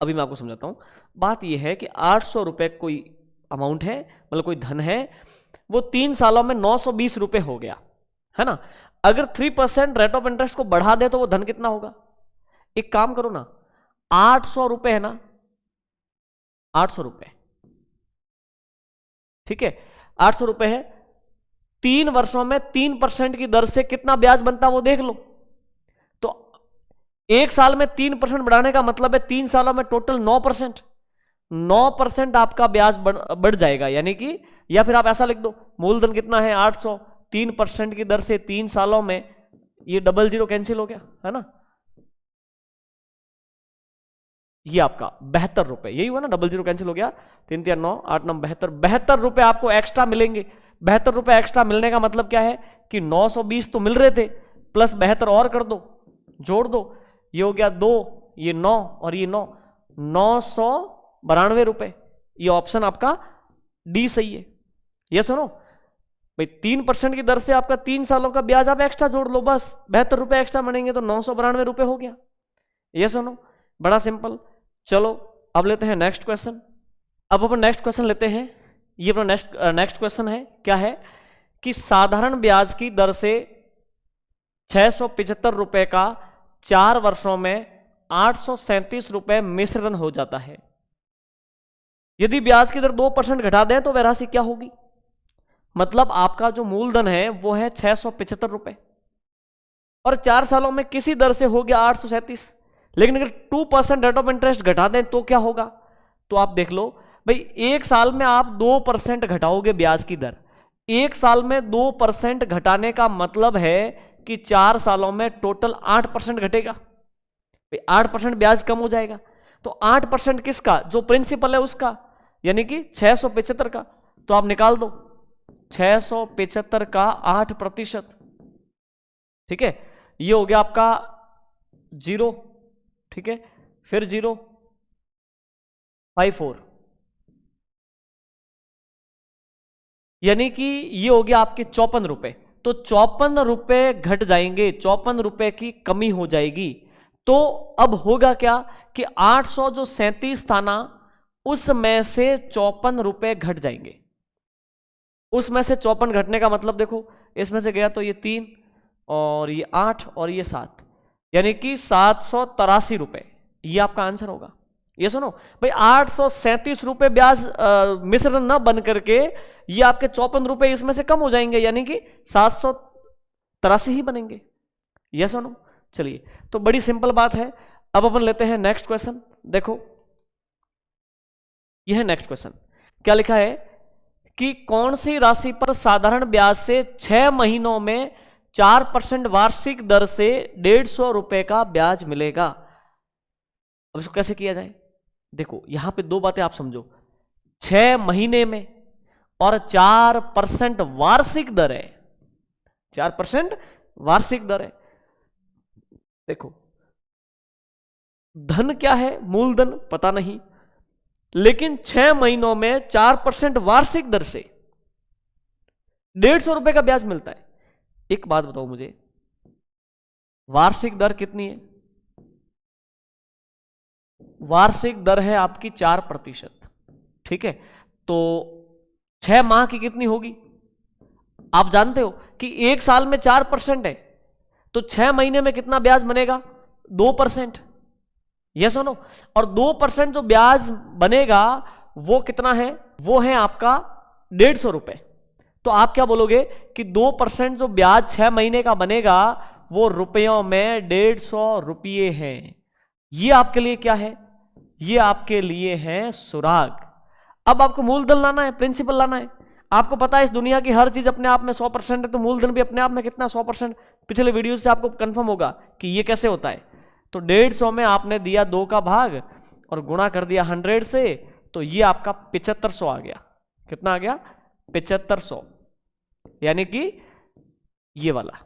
अभी मैं आपको समझाता हूं। बात यह है कि 800 रुपए कोई अमाउंट है, मतलब कोई धन है, वो 3 सालों में 920 रुपए हो गया, है ना। अगर 3% रेट ऑफ इंटरेस्ट को बढ़ा दे तो वो धन कितना होगा? एक काम करो ना, 800 रुपए है ना, 800 रुपए, ठीक है, 800 रुपए है, 3 वर्षों में 3% की दर से कितना ब्याज बनता वो देख लो। तो 1 साल में 3% बढ़ाने का मतलब है 3 सालों में टोटल 9%। 9% आपका ब्याज बढ़ जाएगा, यानी कि, या फिर आप ऐसा लिख दो, मूलधन कितना है 800, 3% की दर से 3 सालों में, ये 00 कैंसिल हो गया, है ना, ये आपका 72 रुपए, यही हुआ ना, 00 कैंसिल हो गया, 3 3 9 8 9 72, 72 रुपए आपको एक्स्ट्रा मिलेंगे। 72 रुपए एक्स्ट्रा मिलने का मतलब क्या है कि 920 तो मिल रहे थे, प्लस 72 और कर दो, जोड़ दो, ये हो गया 2, ये 9 और ये 9, 992 रुपए। ये ऑप्शन आपका डी सही है। ये सुनो भाई, 3% की दर से आपका 3 सालों का ब्याज आप एक्स्ट्रा जोड़ लो, बस 72 रुपए एक्स्ट्रा बनेंगे तो 992 रुपए हो गया। ये सुनो, बड़ा सिंपल। चलो अब लेते हैं नेक्स्ट क्वेश्चन। अब अपन नेक्स्ट क्वेश्चन लेते हैं। ये अपना नेक्स्ट क्वेश्चन है, क्या है कि साधारण ब्याज की दर से 675 रुपए का 4 वर्षों में 837 रुपए मिश्र धन हो जाता है। यदि ब्याज की दर 2% घटा दें तो वह राशि क्या होगी? मतलब आपका जो मूलधन है वो है 675 रुपए और 4 सालों में किसी दर से हो गया 837, लेकिन अगर 2% रेट ऑफ इंटरेस्ट घटा दें तो क्या होगा? तो आप देख लो भाई, 1 साल में आप 2% घटाओगे ब्याज की दर। 1 साल में 2% घटाने का मतलब है कि 4 सालों में टोटल 8% घटेगा। 8% ब्याज कम हो जाएगा। तो 8% किसका? जो प्रिंसिपल है उसका, यानी कि 675 का। तो आप निकाल दो 675 का 8%, ठीक है, ये हो गया आपका 0, ठीक है, फिर 054, यानी कि ये हो गया आपके 54 रुपए। तो 54 रुपए घट जाएंगे, 54 रुपए की कमी हो जाएगी। तो अब होगा क्या कि 800 जो 37 था ना, उसमें से 54 रुपए घट जाएंगे। उसमें से 54 घटने का मतलब देखो, इसमें से गया तो ये 3 और ये 8 और ये 7, यानी कि 783 रुपए, ये आपका आंसर होगा। ये सुनो भाई, 837 रुपए ब्याज मिश्र न बन करके ये आपके 54 रुपए इसमें से कम हो जाएंगे, यानी कि 783 ही बनेंगे। ये सुनो, चलिए, तो बड़ी सिंपल बात है। अब अपन लेते हैं नेक्स्ट क्वेश्चन। देखो यह है नेक्स्ट क्वेश्चन, क्या लिखा है कि कौन सी राशि पर साधारण ब्याज से 6 महीनों में 4% वार्षिक दर से 150 रुपए का ब्याज मिलेगा। अब इसको कैसे किया जाए? देखो यहां पे 2 बातें आप समझो, 6 महीने में और 4% वार्षिक दर है, 4% वार्षिक दर है। देखो धन क्या है, मूलधन पता नहीं, लेकिन 6 महीनों में 4% वार्षिक दर से 150 रुपए का ब्याज मिलता है। एक बात बताओ मुझे, वार्षिक दर कितनी है? वार्षिक दर है आपकी 4%, ठीक है। तो 6 माह की कितनी होगी? आप जानते हो कि 1 साल में 4% है, तो 6 महीने में कितना ब्याज बनेगा? 2%। ये सुनो, और 2% जो ब्याज बनेगा वो कितना है? वो है आपका 150 रुपए। तो आप क्या बोलोगे कि 2% जो ब्याज 6 महीने का बनेगा वो रुपयों में 150 रुपये हैं। ये आपके लिए क्या है? ये आपके लिए है सुराग। अब आपको मूलधन लाना है, प्रिंसिपल लाना है। आपको पता है इस दुनिया की हर चीज अपने आप में 100% है, तो मूलधन भी अपने आप में कितना? 100%। पिछले वीडियो से आपको कंफर्म होगा कि ये कैसे होता है। तो 150 में आपने दिया 2 का भाग और गुणा कर दिया 100 से, तो ये आपका 7500 आ गया। कितना आ गया? 7500, यानी कि ये वाला।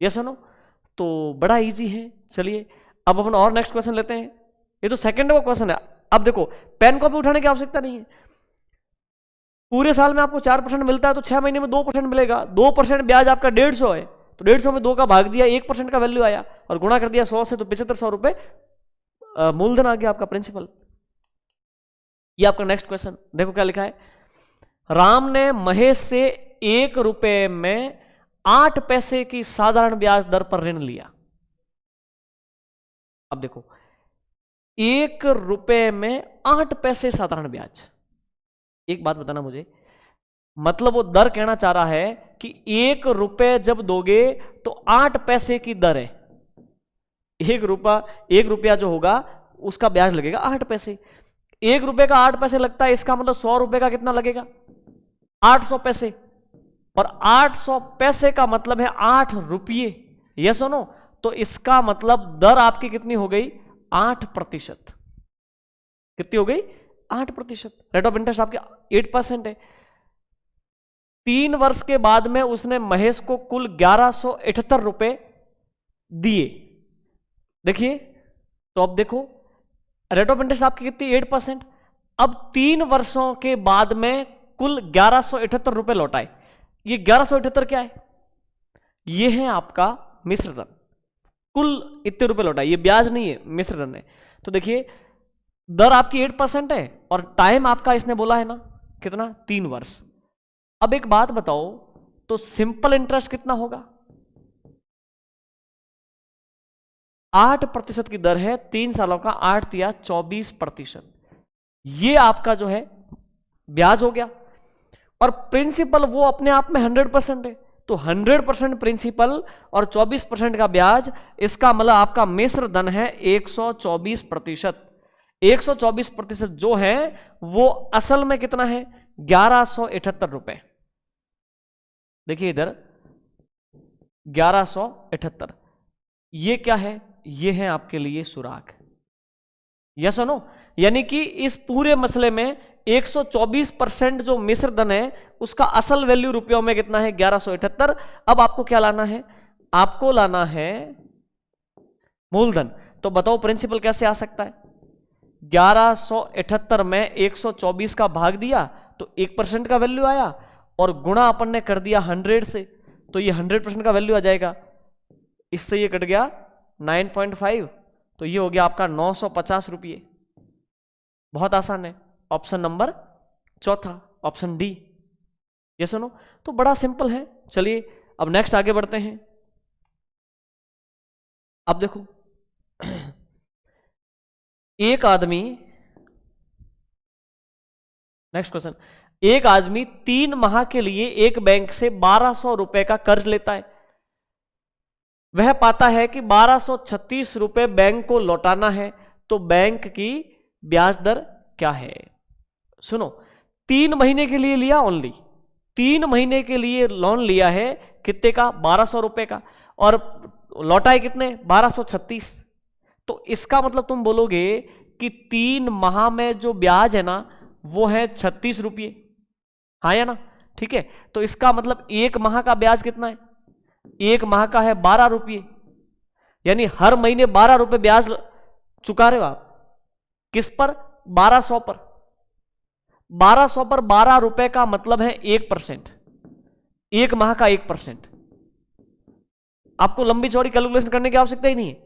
ये सुनो, तो बड़ा इजी है। चलिए अब अपन और नेक्स्ट क्वेश्चन लेते हैं। ये तो सेकंड का क्वेश्चन है। अब देखो पेन कॉपी उठाने की आवश्यकता नहीं है। पूरे साल में आपको 4% मिलता है तो 6 महीने में 2% मिलेगा। 2% ब्याज आपका 150 है, तो 150 में 2 का भाग दिया, 1% का वैल्यू आया और गुणा कर दिया 100 से, तो 7500 रुपए मूलधन आ गया आपका, प्रिंसिपल। ये आपका नेक्स्ट क्वेश्चन देखो क्या लिखा है। राम ने महेश से 1 रुपए में 8 पैसे की साधारण ब्याज दर पर ऋण लिया। अब देखो 1 रुपए में 8 पैसे साधारण ब्याज। एक बात बताना मुझे, मतलब वो दर कहना चाह रहा है कि 1 रुपए जब दोगे तो 8 पैसे की दर है। 1 रुपया जो होगा उसका ब्याज लगेगा 8 पैसे। 1 रुपए का 8 पैसे लगता है, इसका मतलब 100 रुपए का कितना लगेगा? 800 पैसे। और 800 पैसे का मतलब है 8 रुपये। ये सुनो, तो इसका मतलब दर आपकी कितनी हो गई? 8%। कितनी हो गई? 8%। रेट ऑफ इंटरेस्ट आपके 8% है। 3 वर्ष के बाद में उसने महेश को कुल 1178 रुपए दिए। देखिए तो अब देखो रेट ऑफ इंटरेस्ट आपकी कितनी? 8%। अब 3 वर्षों के बाद में कुल 1178 रुपए लौटाए। ये 1178 क्या है? ये है आपका मिश्र धन। कुल इतने रुपए लौटाए, ये ब्याज नहीं है, मिश्र धन है। तो देखिए दर आपकी 8% है और टाइम आपका इसने बोला है ना कितना? 3 वर्ष। अब एक बात बताओ, तो सिंपल इंटरेस्ट कितना होगा? 8% की दर है, 3 सालों का, 8 या 24%। ये आपका जो है ब्याज हो गया। और प्रिंसिपल वो अपने आप में 100% है, तो 100% प्रिंसिपल और 24% का ब्याज, इसका मतलब आपका मिश्र धन है 124%। 124% जो है वो असल में कितना है? 1178 रुपए। देखिए इधर 1178, ये क्या है? ये है आपके लिए सुराग। यस और नो? यानी कि इस पूरे मसले में 124% जो मिश्र धन है उसका असल वैल्यू रुपयों में कितना है? 1178। अब आपको क्या लाना है? आपको लाना है मूलधन। तो बताओ प्रिंसिपल कैसे आ सकता है? 1178 में 124 का भाग दिया तो 1% का वैल्यू आया और गुणा अपन ने कर दिया 100 से, तो ये 100% का वैल्यू आ जाएगा। इससे ये कट गया 9.5, तो ये हो गया आपका 950 रुपये। बहुत आसान है। ऑप्शन नंबर चौथा, ऑप्शन डी। ये सुनो, तो बड़ा सिंपल है। चलिए अब नेक्स्ट आगे बढ़ते हैं। अब देखो एक आदमी, नेक्स्ट क्वेश्चन, एक आदमी 3 माह के लिए एक बैंक से 1200 रुपए का कर्ज लेता है। वह पाता है कि 1236 रुपए बैंक को लौटाना है, तो बैंक की ब्याज दर क्या है? सुनो, 3 महीने के लिए लिया, ओनली 3 महीने के लिए लोन लिया है, कितने का? 1200 रुपए का, और लौटाए कितने? 1236। तो इसका मतलब तुम बोलोगे कि 3 माह में जो ब्याज है ना वो है 36 रुपये, हाँ या ना? ठीक है, तो इसका मतलब 1 माह का ब्याज कितना है? 1 माह का है 12 रुपये, यानी हर महीने 12 रुपये ब्याज चुका रहे हो आप। किस पर? 1200 पर। 1200 पर 12 रुपए का मतलब है 1%। 1 माह का 1%। आपको लंबी चौड़ी कैलकुलेशन करने की आवश्यकता ही नहीं है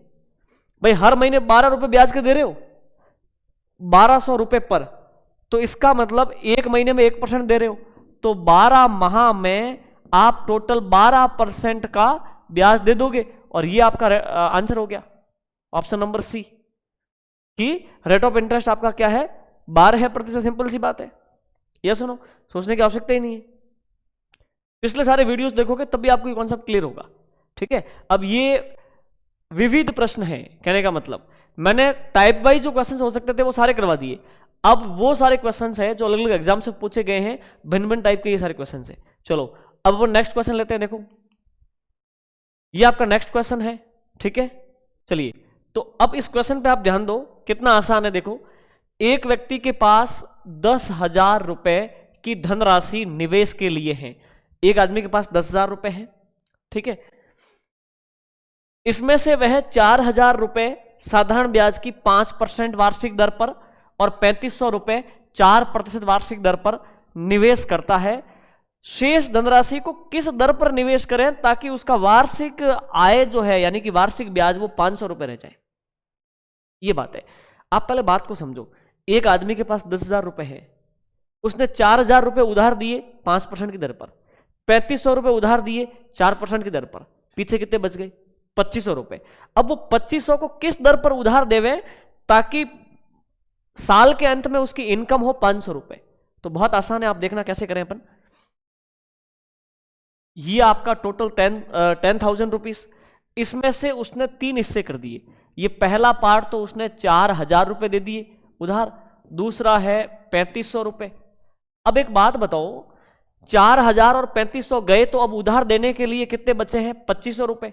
भाई। हर महीने 12 रुपए ब्याज के दे रहे हो, 1200 रुपए पर, तो इसका मतलब 1 महीने में 1% दे रहे हो, तो 12 माह में आप टोटल 12% का ब्याज दे दोगे, और ये आपका आंसर हो गया ऑप्शन नंबर सी, कि रेट ऑफ इंटरेस्ट आपका क्या है? 12%। सिंपल सी बात है। ये सुनो, सोचने की आवश्यकता ही नहीं है। पिछले सारे वीडियोस देखोगे तब भी आपको ये कॉन्सेप्ट क्लियर होगा। ठीक है, अब ये विविध प्रश्न है, कहने का मतलब मैंने टाइप वाइज जो क्वेश्चंस हो सकते थे वो सारे करवा दिए। अब वो सारे क्वेश्चंस हैं जो अलग अलग एग्जाम से पूछे गए हैं, भिन्न भिन्न टाइप के ये सारे क्वेश्चंस हैं। चलो अब वो नेक्स्ट क्वेश्चन लेते हैं। देखो ये आपका नेक्स्ट क्वेश्चन है, ठीक है। चलिए तो अब इस क्वेश्चन पे आप ध्यान दो, कितना आसान है। देखो, एक व्यक्ति के पास 10,000 रुपए की धनराशि निवेश के लिए है। एक आदमी के पास 10,000 रुपए हैं, ठीक है। इसमें से वह 4,000 रुपए साधारण ब्याज की 5% वार्षिक दर पर और 3,500 रुपए 4% वार्षिक दर पर निवेश करता है। शेष धनराशि को किस दर पर निवेश करें ताकि उसका वार्षिक आय जो है यानी कि वार्षिक ब्याज वो 500 रुपए रह जाए। ये बात है। आप पहले बात को समझो। एक आदमी के पास 10,000 रुपए है, उसने 4,000 रुपए उधार दिए 5% की दर पर, 3,500 रुपए उधार दिए 4% की दर पर, पीछे कितने बच गए? 2,500 रुपए। अब वो 2,500 को किस दर पर उधार देवे ताकि साल के अंत में उसकी इनकम हो 500 रुपए? तो बहुत आसान है, आप देखना कैसे करें अपन। ये आपका टोटल 10,000 रुपीज, इसमें से उसने 3 हिस्से कर दिए। ये पहला पार्ट तो उसने 4,000 रुपए दे दिए उधार, दूसरा है 3,500 रुपए। अब एक बात बताओ, 4,000 और 3,500 गए तो अब उधार देने के लिए कितने बचे हैं? 2,500 रुपए।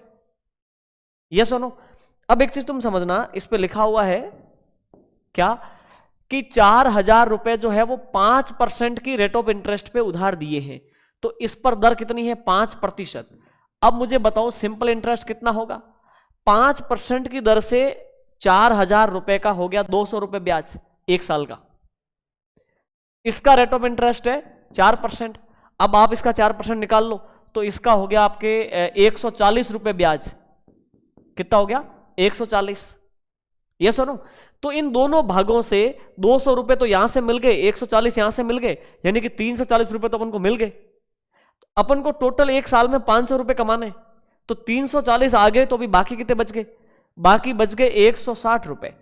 यस और नो? अब एक चीज तुम समझना, इस पे लिखा हुआ है क्या कि 4,000 रुपए जो है वो 5% की रेट ऑफ इंटरेस्ट पे उधार दिए हैं, तो इस पर दर कितनी है? 5%। अब मुझे बताओ सिंपल इंटरेस्ट कितना होगा? 5% की दर से 4,000 रुपए का हो गया 200 रुपए ब्याज 1 साल का। इसका रेट ऑफ इंटरेस्ट है 4%। अब आप इसका 4% निकाल लो तो इसका हो गया आपके 140 रुपए ब्याज। कितना हो गया? 140। ये सुनो, तो इन दोनों भागों से 200 रुपए तो यहां से मिल गए, 140 यहां से मिल गए, यानी कि 340 रुपए तो अपन को मिल गए। अपन को टोटल 1 साल में 500 रुपए कमाने, तो 340 आ गए, तो अभी बाकी कितने बच गए? बाकी बच गए 160 रुपए।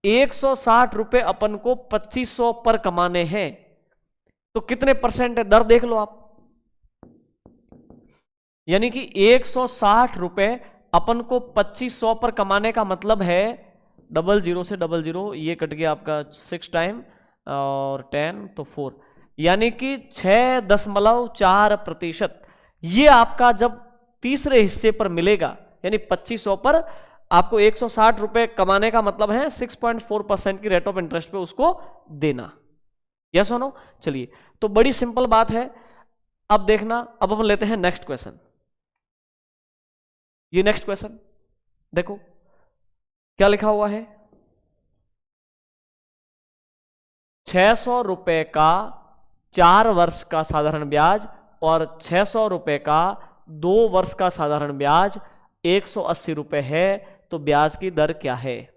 160 रुपए अपन को 2,500 पर कमाने हैं, तो कितने परसेंट है? दर देख लो आप, यानी कि 160 रुपए अपन को 2,500 पर कमाने का मतलब है 00 से 00, ये कट गया आपका 6 टाइम और 10 तो 4, यानी कि 6.4%। ये आपका जब तीसरे हिस्से पर मिलेगा, यानी 2,500 पर आपको 160 रुपए कमाने का मतलब है 6.4% की रेट ऑफ इंटरेस्ट पे उसको देना। यस और नो? चलिए, तो बड़ी सिंपल बात है। अब देखना, अब हम लेते हैं नेक्स्ट क्वेश्चन। ये नेक्स्ट क्वेश्चन देखो क्या लिखा हुआ है। 600 रुपए का 4 वर्ष का साधारण ब्याज और 600 रुपए का 2 वर्ष का साधारण ब्याज 180 रुपए है, तो ब्याज की दर क्या है?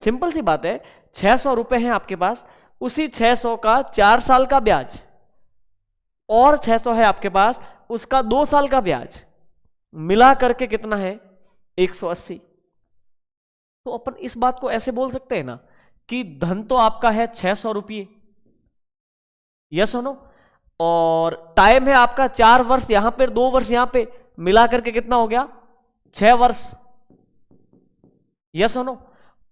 सिंपल सी बात है, 600 रुपए है आपके पास, उसी 600 का 4 साल का ब्याज और 600 है आपके पास उसका 2 साल का ब्याज, मिला करके कितना है? 180। तो अपन इस बात को ऐसे बोल सकते हैं ना कि धन तो आपका है 600 रुपये, यस और नो, और टाइम है आपका 4 वर्ष यहां पे, 2 वर्ष यहां पे, मिला करके कितना हो गया? 6 वर्ष, यस और नो,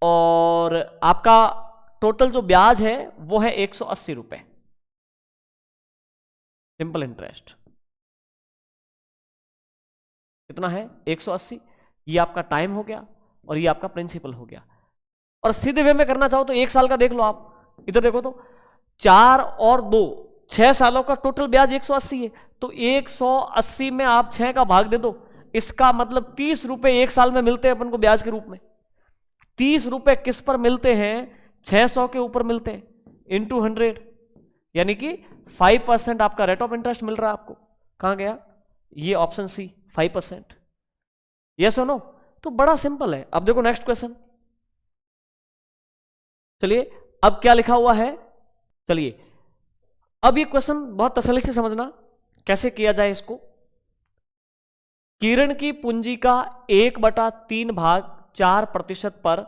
और आपका टोटल जो ब्याज है वो है 180 रुपए, सिंपल इंटरेस्ट कितना है? 180। ये आपका टाइम हो गया और ये आपका प्रिंसिपल हो गया। और सीधे वे में करना चाहो तो 1 साल का देख लो आप, इधर देखो तो 4 और 2 6 सालों का टोटल ब्याज 180 है, तो 180 में आप 6 का भाग दे दो, इसका मतलब 30 रुपए 1 साल में मिलते हैं अपन को ब्याज के रूप में। 30 रुपए किस पर मिलते हैं? 600 के ऊपर मिलते हैं, इंटू 100, यानी कि 5% आपका रेट ऑफ इंटरेस्ट मिल रहा है आपको। कहां गया? ये ऑप्शन सी, 5%। यस और नो? तो बड़ा सिंपल है। अब देखो नेक्स्ट क्वेश्चन, चलिए अब क्या लिखा हुआ है। चलिए अब ये क्वेश्चन बहुत तसल्ली से समझना कैसे किया जाए इसको। किरण की पूंजी का 1/3 भाग 4% पर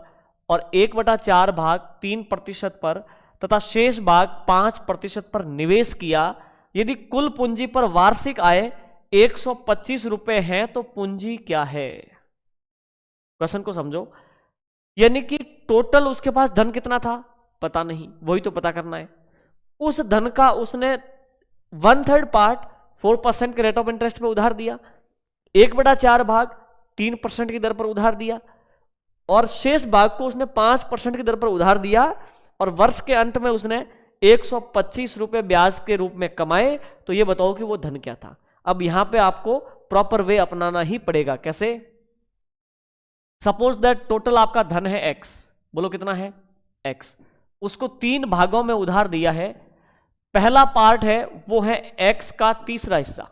और 1/4 भाग 3% पर तथा शेष भाग 5% पर निवेश किया। यदि कुल पूंजी पर वार्षिक आय 125 रुपए है तो पूंजी क्या है? क्वेश्चन को समझो, यानी कि टोटल उसके पास धन कितना था पता नहीं, वही तो पता करना है। उस धन का उसने 1/3 पार्ट 4% के रेट ऑफ इंटरेस्ट पे उधार दिया, 1/4 भाग 3% की दर पर उधार दिया और शेष भाग को उसने 5% की दर पर उधार दिया और वर्ष के अंत में उसने 125 रुपए ब्याज के रूप में कमाए। तो ये बताओ कि वो धन क्या था। अब यहां पे आपको प्रॉपर वे अपनाना ही पड़ेगा। कैसे? सपोज दैट टोटल आपका धन है x, बोलो कितना है x, उसको 3 भागों में उधार दिया है। पहला पार्ट है वो है x का तीसरा हिस्सा,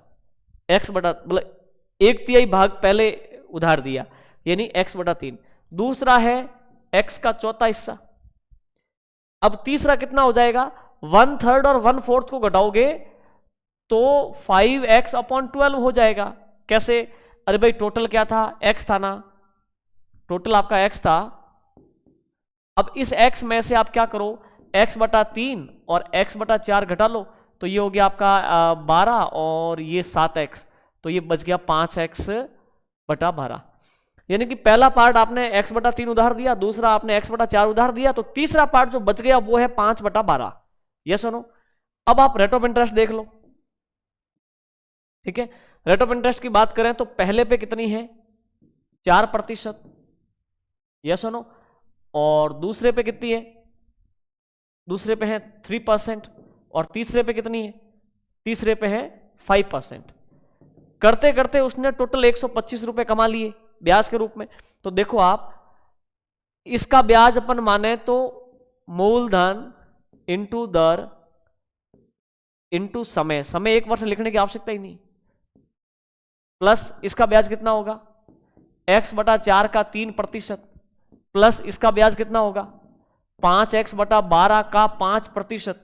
x बटा मतलब 1/3 भाग पहले उधार दिया यानी x बटा 3। दूसरा है x का चौथा हिस्सा। अब तीसरा कितना हो जाएगा, 1/3 और 1/4 को घटाओगे तो 5x/12 हो जाएगा। कैसे, अरे भाई टोटल क्या था, x था ना, टोटल आपका x था। अब इस x में से आप क्या करो, x बटा 3 और x बटा 4 घटा लो तो ये हो गया आपका 12 और ये 7x, तो ये बच गया 5x बटा 12। यानी कि पहला पार्ट आपने x बटा 3 उधार दिया, दूसरा आपने x बटा 4 उधार दिया, तो तीसरा पार्ट जो बच गया वो है 5 बटा 12। ये सुनो, अब आप रेट ऑफ इंटरेस्ट देख लो। ठीक है, रेट ऑफ इंटरेस्ट की बात करें तो पहले पे कितनी है 4%, ये सुनो, और दूसरे पे कितनी है, दूसरे पे है 3% और तीसरे पे कितनी है, तीसरे पे है 5%। करते करते उसने टोटल 125 रुपए कमा लिए ब्याज के रूप में। तो देखो आप, इसका ब्याज अपन माने तो मूलधन इंटू दर इंटू समय, समय 1 वर्ष लिखने की आवश्यकता ही नहीं, प्लस इसका ब्याज कितना होगा x बटा 4 का 3% प्लस इसका ब्याज कितना होगा 5x बटा 12 का 5%।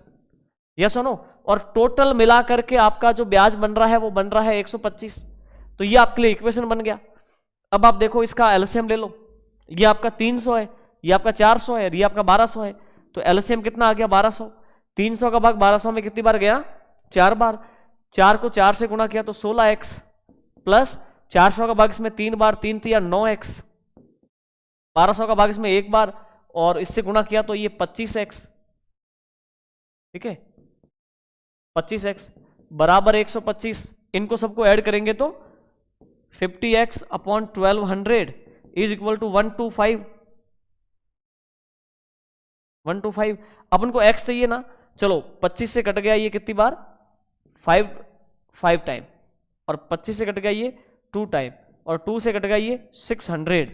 यह सुनो, और टोटल मिला करके आपका जो ब्याज बन रहा है वो बन रहा है 125। तो ये आपके लिए इक्वेशन बन गया। अब आप देखो इसका एलसीएम ले लो, ये आपका 300 है, ये आपका 400 है, ये आपका 1200 है, तो एलसीएम कितना आ गया 1200। 300 का भाग 1200 में कितनी बार गया, 4 बार। 4 को 4 से गुणा किया तो 16x प्लस 400 का भाग इसमें 3 बार, 3 3 9x, 1200 का भाग इसमें 1 बार और इससे गुणा किया तो ये 25x। ठीक है, 25x बराबर 125। इनको सबको ऐड करेंगे तो 50x upon 1200 is equal to 125। 125। अपन को x चाहिए ना, चलो 25 से कट गया ये कितनी बार 5 टाइम, और 25 से कट गया ये 2 टाइम, और 2 से कट गया ये 600।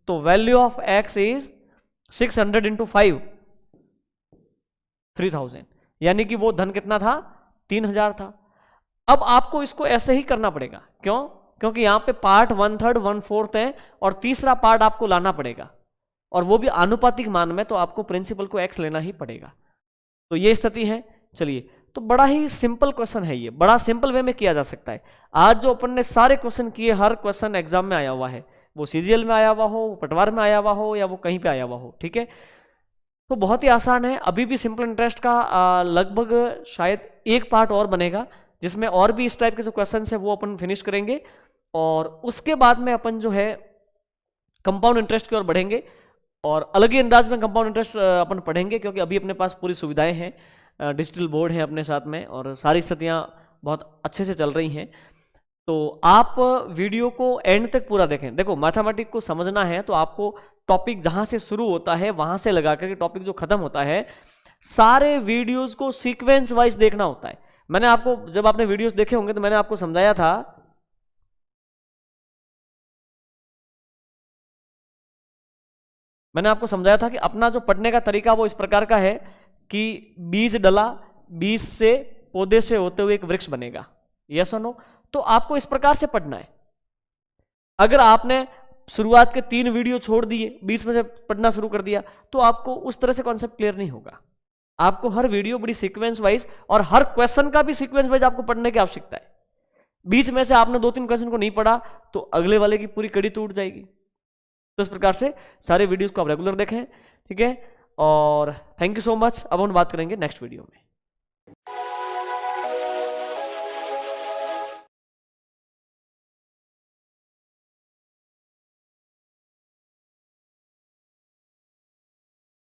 तो value of x is 600 into 5 3000, यानी कि वो धन कितना था 3000 था। अब आपको इसको ऐसे ही करना पड़ेगा, क्यों, क्योंकि यहां पे पार्ट 1/3 1/4 है और तीसरा पार्ट आपको लाना पड़ेगा, और वो भी आनुपातिक मान में, तो आपको प्रिंसिपल को x लेना ही पड़ेगा। तो ये स्थिति है। चलिए, तो बड़ा ही सिंपल क्वेश्चन है ये, बड़ा सिंपल वे में किया जा सकता है। आज जो अपन ने सारे क्वेश्चन किए, हर क्वेश्चन एग्जाम में आया हुआ है, वो सीजीएल में आया हुआ हो, पटवार में आया हुआ हो, या वो कहीं पे आया हुआ हो। ठीक है, तो बहुत ही आसान है। अभी भी सिंपल इंटरेस्ट का लगभग शायद एक पार्ट और बनेगा, जिसमें और भी इस टाइप के जो क्वेश्चन है वो अपन फिनिश करेंगे, और उसके बाद में अपन जो है कंपाउंड इंटरेस्ट की ओर बढ़ेंगे, और अलग ही अंदाज में कंपाउंड इंटरेस्ट अपन पढ़ेंगे, क्योंकि अभी अपने पास पूरी सुविधाएं हैं, डिजिटल बोर्ड है अपने साथ में, और सारी स्थितियां बहुत अच्छे से चल रही हैं। तो आप वीडियो को एंड तक पूरा देखें। देखो, मैथमेटिक्स को समझना है तो आपको टॉपिक जहां से शुरू होता है वहां से लगा करके टॉपिक जो खत्म होता है, सारे वीडियोस को सीक्वेंस वाइज देखना होता है। मैंने आपको, जब आपने वीडियोस देखे होंगे तो मैंने आपको समझाया था, कि अपना जो पढ़ने का तरीका वो इस प्रकार का है कि बीज डला, बीज से पौधे से होते हुए एक वृक्ष बनेगा। यस और नो? तो आपको इस प्रकार से पढ़ना है। अगर आपने शुरुआत के 3 वीडियो छोड़ दिए, बीच में से पढ़ना शुरू कर दिया, तो आपको उस तरह से कॉन्सेप्ट क्लियर नहीं होगा। आपको हर वीडियो बड़ी सीक्वेंस वाइज, और हर क्वेश्चन का भी सीक्वेंस वाइज आपको पढ़ने की आवश्यकता है। बीच में से आपने 2-3 क्वेश्चन को नहीं पढ़ा तो अगले वाले की पूरी कड़ी टूट जाएगी। तो इस प्रकार से सारे वीडियोस को आप रेगुलर देखें। ठीक है, और थैंक यू सो मच। अब हम बात करेंगे नेक्स्ट वीडियो में।